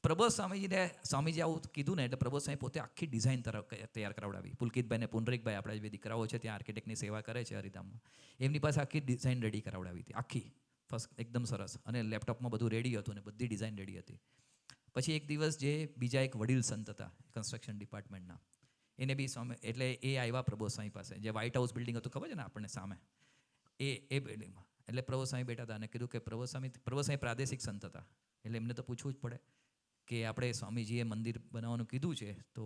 પ્રબોધ સ્વામીજી આવું કીધું ને એટલે પ્રબોધ સ્વામી પોતે આખી ડિઝાઇન તૈયાર કરાવડાવી. પુલકિતભાઈ ને પુનરીકભાઈ, આપણા જે દીકરાઓ છે ત્યાં આર્કિટેક્ટની સેવા કરે છે હરિધામમાં, એમની પાસે આખી ડિઝાઇન રેડી કરાવડાવી હતી, આખી ફર્સ્ટ એકદમ સરસ. અને લેપટોપમાં બધું રેડી હતું ને બધી ડિઝાઇન રેડી હતી. પછી એક દિવસ જે બીજા એક વડીલ સંત હતા કન્સ્ટ્રક્શન ડિપાર્ટમેન્ટના, એને બી સ્વામી, એટલે એ આવ્યા પ્રબોધ સ્વામી પાસે, જે વ્હાઇટ હાઉસ બિલ્ડિંગ હતું ખબર છે ને આપણને સામે, એ બિલ્ડિંગમાં. એટલે પ્રબોધ સ્વામી બેઠા હતા અને કીધું કે પ્રબોધ સ્વામી પ્રાદેશિક સંત હતા, એટલે એમને તો પૂછવું જ પડે કે આપણે સ્વામીજીએ મંદિર બનાવવાનું કીધું છે તો.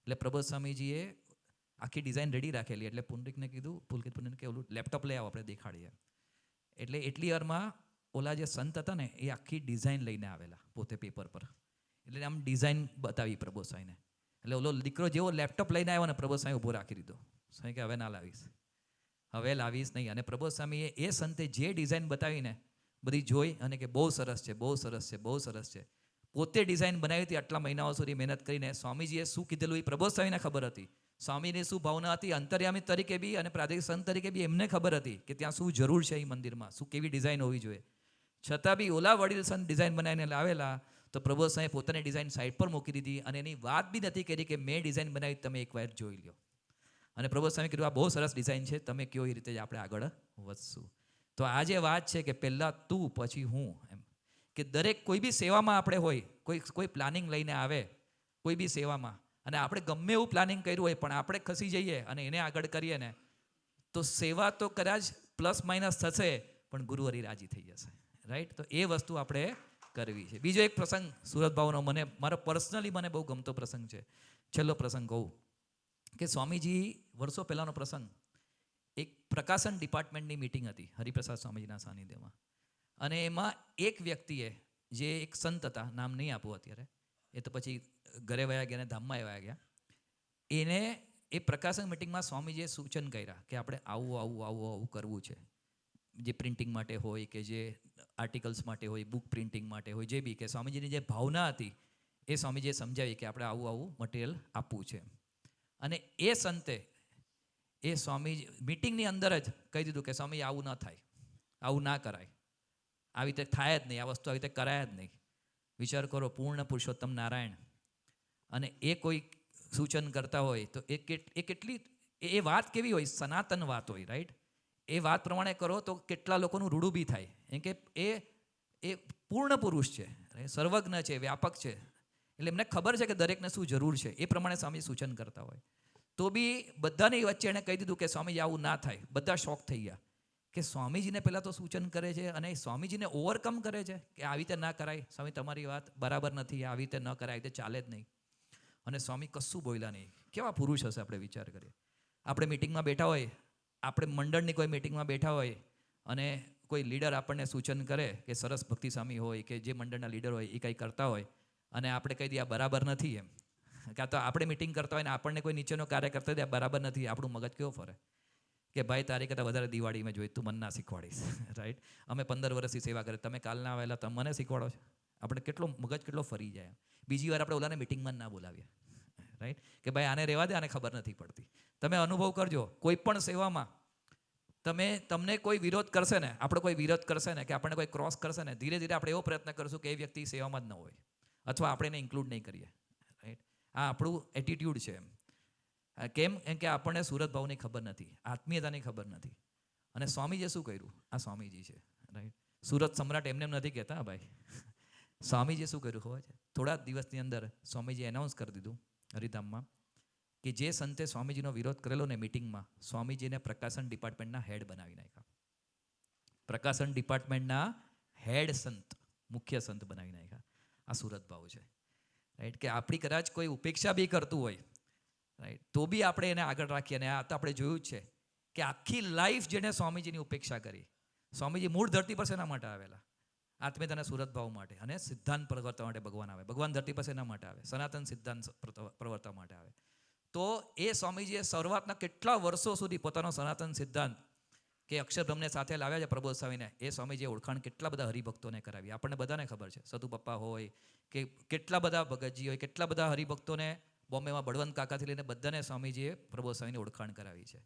એટલે પ્રબોધ સ્વામીજીએ આખી ડિઝાઇન રેડી રાખેલી. એટલે પુંડરીકને કીધું, પુલકિતને કે ઓલું લેપટોપ લઈ આવો, આપણે દેખાડીએ. એટલે એટલી વારમાં ઓલા જે સંત હતા ને એ આખી ડિઝાઇન લઈને આવેલા પોતે પેપર પર. એટલે આમ ડિઝાઇન બતાવી પ્રબોધ સ્વામીને. એટલે ઓલો દીકરો જેવો લેપટોપ લઈને આવ્યો ને પ્રબોધ સ્વામી ઊભો રાખી દીધો. સ્વામી કે હવે ના લાવીશ, હવે લાવીશ નહીં. અને પ્રબોધ સ્વામીએ એ સંતે જે ડિઝાઇન બતાવીને બધી જોઈ અને કે બહુ સરસ છે, બહુ સરસ છે, બહુ સરસ છે. પોતે ડિઝાઇન બનાવી હતી, આટલા મહિનાઓ સુધી મહેનત કરીને. સ્વામીજીએ શું કીધેલું એ પ્રબોધ સ્વામીને ખબર હતી. સ્વામીની શું ભાવના હતી અંતર્યામી તરીકે બી અને પ્રાદેશિક સંત તરીકે બી એમને ખબર હતી કે ત્યાં શું જરૂર છે એ મંદિરમાં, શું કેવી ડિઝાઇન હોવી જોઈએ. છતાં બી ઓલા વડીલ સંત ડિઝાઇન બનાવીને લાવેલા તો પ્રબોધ સ્વામી પોતાની ડિઝાઇન સાઈડ પર મૂકી દીધી અને એની વાત બી નથી કરી કે મેં ડિઝાઇન બનાવી, તમે એકવાર જોઈ લો. અને પ્રબોધ સ્વામી કીધું આ બહુ સરસ ડિઝાઇન છે, તમે કયો એ રીતે જ આપણે આગળ વધશું. તો આ જે વાત છે કે પહેલાં તું પછી હું, એમ કે દરેક કોઈ બી સેવામાં આપણે હોય, કોઈ પ્લાનિંગ લઈને આવે કોઈ બી સેવામાં, અને આપણે ગમે એવું પ્લાનિંગ કર્યું હોય પણ આપણે ખસી જઈએ અને એને આગળ કરીએ ને તો સેવા તો કદાચ પ્લસ માઇનસ થશે પણ ગુરુવરી રાજી થઈ જશે. રાઈટ? તો એ વસ્તુ આપણે કરવી છે. બીજો એક પ્રસંગ સુરત ભાવનો મારો પર્સનલી મને બહુ ગમતો પ્રસંગ છે. છેલ્લો પ્રસંગ કહું કે સ્વામીજી વર્ષો પહેલાંનો પ્રસંગ, એક પ્રકાશન ડિપાર્ટમેન્ટની મિટિંગ હતી હરિપ્રસાદ સ્વામીજીના સાનિધ્યમાં. અને એમાં એક વ્યક્તિએ, જે એક સંત હતા, નામ નહીં આપું અત્યારે, એ તો પછી ઘરે વયા ગયા અને ધામમાં વયા ગયા, એને એ પ્રકાશન મિટિંગમાં સ્વામીજીએ સૂચન કર્યા કે આપણે આવું આવું આવું આવું કરવું છે. જે પ્રિન્ટિંગ માટે હોય કે જે આર્ટિકલ્સ માટે હોય, બુક પ્રિન્ટિંગ માટે હોય, જે બી, કે સ્વામીજીની જે ભાવના હતી એ સ્વામીજીએ સમજાવી કે આપણે આવું આવું મટીરિયલ આપવું છે. અને એ સંતે એ સ્વામી મિટિંગની અંદર જ કહી દીધું કે સ્વામી આવું ન થાય, આવું ના કરાય, આવી રીતે થાય જ નહીં, આ વસ્તુ આવી રીતે કરાય જ નહીં. વિચાર કરો, પૂર્ણ પુરુષોત્તમ નારાયણ અને એ કોઈ સૂચન કરતા હોય તો એ કેટલી, એ વાત કેવી હોય, સનાતન વાત હોય. રાઈટ? એ વાત પ્રમાણે કરો તો કેટલા લોકોનું રૂડું બી થાય. એમ કે એ પૂર્ણ પુરુષ છે, સર્વજ્ઞ છે, વ્યાપક છે, એટલે એમને ખબર છે કે દરેકને શું જરૂર છે. એ પ્રમાણે સ્વામી સૂચન કરતા હોય તો બી બધાની વચ્ચે એણે કહી દીધું કે સ્વામીજી આવું ના થાય. બધા શોક થઈ ગયા કે સ્વામીજીને પહેલાં તો સૂચન કરે છે અને સ્વામીજીને ઓવરકમ કરે છે કે આવી રીતે ના કરાય, સ્વામી તમારી વાત બરાબર નથી, આવી રીતે ન કરાય, આવી રીતે ચાલે જ નહીં. અને સ્વામી કશું બોલ્યા નહીં. કેવા પુરુષ હશે? આપણે વિચાર કરીએ. આપણે મિટિંગમાં બેઠા હોય, આપણે મંડળની કોઈ મિટિંગમાં બેઠા હોય અને કોઈ લીડર આપણને સૂચન કરે કે સરસ ભક્તિ સ્વામી હોય કે જે મંડળના લીડર હોય એ કંઈ કરતા હોય અને આપણે કહી દઈએ આ બરાબર નથી, એમ કાં તો આપણે મિટિંગ કરતા હોય ને આપણને કોઈ નીચેનો કાર્ય કરતા હોય આ બરાબર નથી, આપણું મગજ કેવો ફરે કે ભાઈ તારી કરતાં વધારે દિવાળી મેં જોઈ, તું મને ના શીખવાડીશ. રાઈટ? અમે 15 વર્ષથી સેવા કરી, તમે કાલના આવેલા, તમે મને શીખવાડો છો? આપણે મગજ કેટલો ફરી જાય. બીજી વાર આપણે ઓલાને મિટિંગમાં ના બોલાવીએ. રાઈટ? કે ભાઈ આને રહેવા દે, આને ખબર નથી પડતી. તમે અનુભવ કરજો, કોઈ પણ સેવામાં તમને કોઈ વિરોધ કરશે ને, આપણે કોઈ વિરોધ કરશે ને કે આપણને કોઈ ક્રોસ કરશે ને, ધીરે ધીરે આપણે એવો પ્રયત્ન કરશું કે એ વ્યક્તિ સેવામાં જ ન હોય અથવા આપણે એને ઇન્ક્લુડ નહીં કરીએ. રાઈટ? આ આપણું એટીટ્યૂડ છે. કેમ? કે આપણને સુરત ભાવની ખબર નથી, આત્મીયતાની ખબર નથી. અને સ્વામીજીએ શું કર્યું? આ સ્વામીજી છે. રાઈટ? સુરત સમ્રાટ એમને એમ નથી કહેતા ભાઈ. સ્વામીજીએ શું કર્યું ખબર છે? થોડા દિવસની અંદર સ્વામીજીએ એનાઉન્સ કરી દીધું હરિધામમાં કે જે સંતે સ્વામીજીનો વિરોધ કરેલો ને મિટિંગમાં, સ્વામીજીને પ્રકાશન ડિપાર્ટમેન્ટના હેડ બનાવી નાખ્યા. પ્રકાશન ડિપાર્ટમેન્ટના હેડ સંત, મુખ્ય સંત બનાવી નાખ્યા. આ સુરત ભાવ છે. રાઈટ? કે આપણી કદાચ કોઈ ઉપેક્ષા બી કરતું હોય, રાઈટ, તો બી આપણે એને આગળ રાખીએ. અને આ તો આપણે જોયું જ છે કે આખી લાઈફ જેને સ્વામીજીની ઉપેક્ષા કરી. સ્વામીજી મૂળ ધરતી પર શેના માટે આવેલા? આત્મીયતાના સુરત ભાવ માટે અને સિદ્ધાંત પ્રવર્તવા માટે ભગવાન આવે. ભગવાન ધરતી પર શેના માટે આવે? સનાતન સિદ્ધાંત પ્રવર્તવા માટે આવે. તો એ સ્વામીજીએ શરૂઆતના કેટલા વર્ષો સુધી પોતાનો સનાતન સિદ્ધાંત કે અક્ષરબ્રહ્મને સાથે લાવ્યા છે પ્રબોધ સ્વામીને, એ સ્વામીજીએ ઓળખાણ કેટલા બધા હરિભક્તોને કરાવી. આપણને બધાને ખબર છે. સતુ પપ્પા હોય કે કેટલા બધા ભગતજી હોય, કેટલા બધા હરિભક્તોને બોમ્બેમાં બળવંત કાકાથી લઈને બધાને સ્વામીજીએ પ્રબોધ સ્વામીની ઓળખાણ કરાવી છે.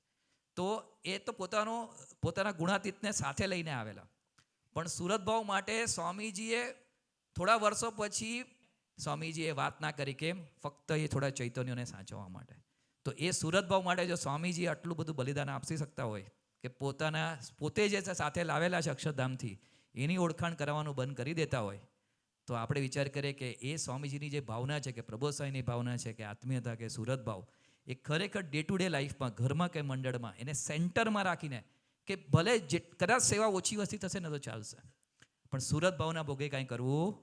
તો એ તો પોતાના ગુણાતીતને સાથે લઈને આવેલા. પણ સુરત ભાવ માટે સ્વામીજીએ થોડા વર્ષો પછી સ્વામીજીએ વાત ના કરી. કેમ? ફક્ત એ થોડા ચૈતન્યોને સાચવવા માટે. તો એ સુરત ભાવ માટે જો સ્વામીજી આટલું બધું બલિદાન આપી શકતા હોય કે પોતે જે સાથે લાવેલા છે અક્ષરધામથી, એની ઓળખાણ કરવાનું બંધ કરી દેતા હોય, તો આપણે વિચાર કરીએ કે એ સ્વામીજીની જે ભાવના છે, કે પ્રબોધ સ્વામીની ભાવના છે, કે આત્મીયતા, કે સુરત ભાવ, એ ખરેખર ડે ટુ ડે લાઈફમાં, ઘરમાં કે મંડળમાં એને સેન્ટરમાં રાખીને, કે ભલે કદાચ સેવા ઓછી વસ્તી થશે ને તો ચાલશે, પણ સુરત ભાવના ભોગે કાંઈ કરવું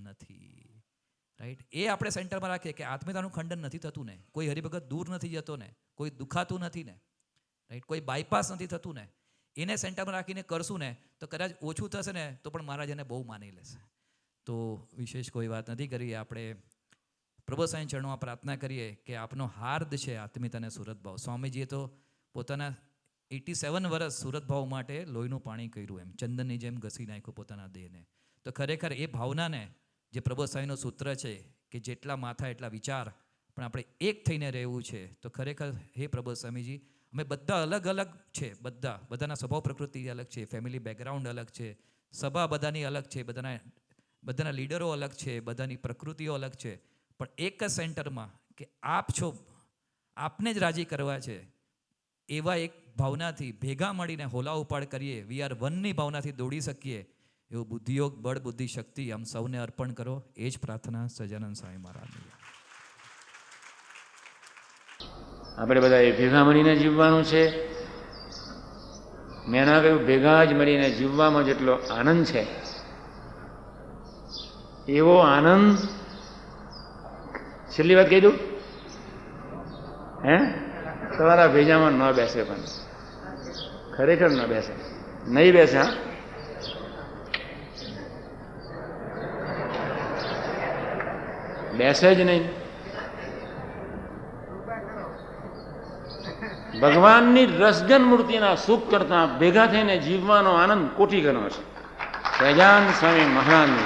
નથી. રાઈટ? એ આપણે સેન્ટરમાં રાખીએ કે આત્મીયતાનું ખંડન નથી થતું ને, કોઈ હરિભગત દૂર નથી જતો ને, કોઈ દુખાતું નથી ને, રાઈટ, કોઈ બાયપાસ નથી થતું ને, એને સેન્ટરમાં રાખીને કરશું ને તો કદાચ ઓછું થશે ને તો પણ મહારાજ એને બહુ માની લેશે. તો વિશેષ કોઈ વાત નથી કરી. આપણે પ્રબોધ સ્વામી ચરણોમાં પ્રાર્થના કરીએ કે આપનો હાર્દ છે આત્મીયતા અને સુરત ભાવ. સ્વામીજીએ તો પોતાના 87 વર્ષ સુરત ભાવ માટે લોહીનું પાણી કર્યું, એમ ચંદનની જેમ ઘસી નાખ્યું પોતાના દેહને. તો ખરેખર એ ભાવનાને જે પ્રબોધ સ્વામીનું સૂત્ર છે કે જેટલા માથા એટલા વિચાર, પણ આપણે એક થઈને રહેવું છે. તો ખરેખર હે પ્રબોધ સ્વામીજી, અમે બધા અલગ અલગ છે, બધાના સ્વભાવ પ્રકૃતિ અલગ છે, ફેમિલી બેકગ્રાઉન્ડ અલગ છે, સભા બધાની અલગ છે, બધાના લીડરો અલગ છે, બધાની પ્રકૃતિઓ અલગ છે, પણ એક જ સેન્ટરમાં કે આપ છો, આપને જ રાજી કરવા છે, એવા એક ભાવનાથી ભેગા મળીને હોલા ઉપાડ કરીએ, વી આર વનની ભાવનાથી દોડી શકીએ, એવું બુદ્ધિયોગ, બળ, બુદ્ધિ, શક્તિ આમ સૌને અર્પણ કરો. એ જ પ્રાર્થના સહજાનંદ સ્વામી મહારાજની. આપણે બધા એ ભેગા મળીને જીવવાનું છે. મેં ના કહ્યું, ભેગા જ મળીને જીવવામાં જેટલો આનંદ છે, એવો આનંદ, છેલ્લી વાત કહી દઉં, હે તમારા ભેજામાં ન બેસે, પણ ખરેખર ન બેસે, નહીં બેસે. હા, બેસે જ નહીં. ભગવાનની રસગન મૂર્તિના સુખ કરતા ભેગા થઈને જીવવાનો આનંદ કોટી ગણો છે. સહજાનંદ સ્વામી મહારાજની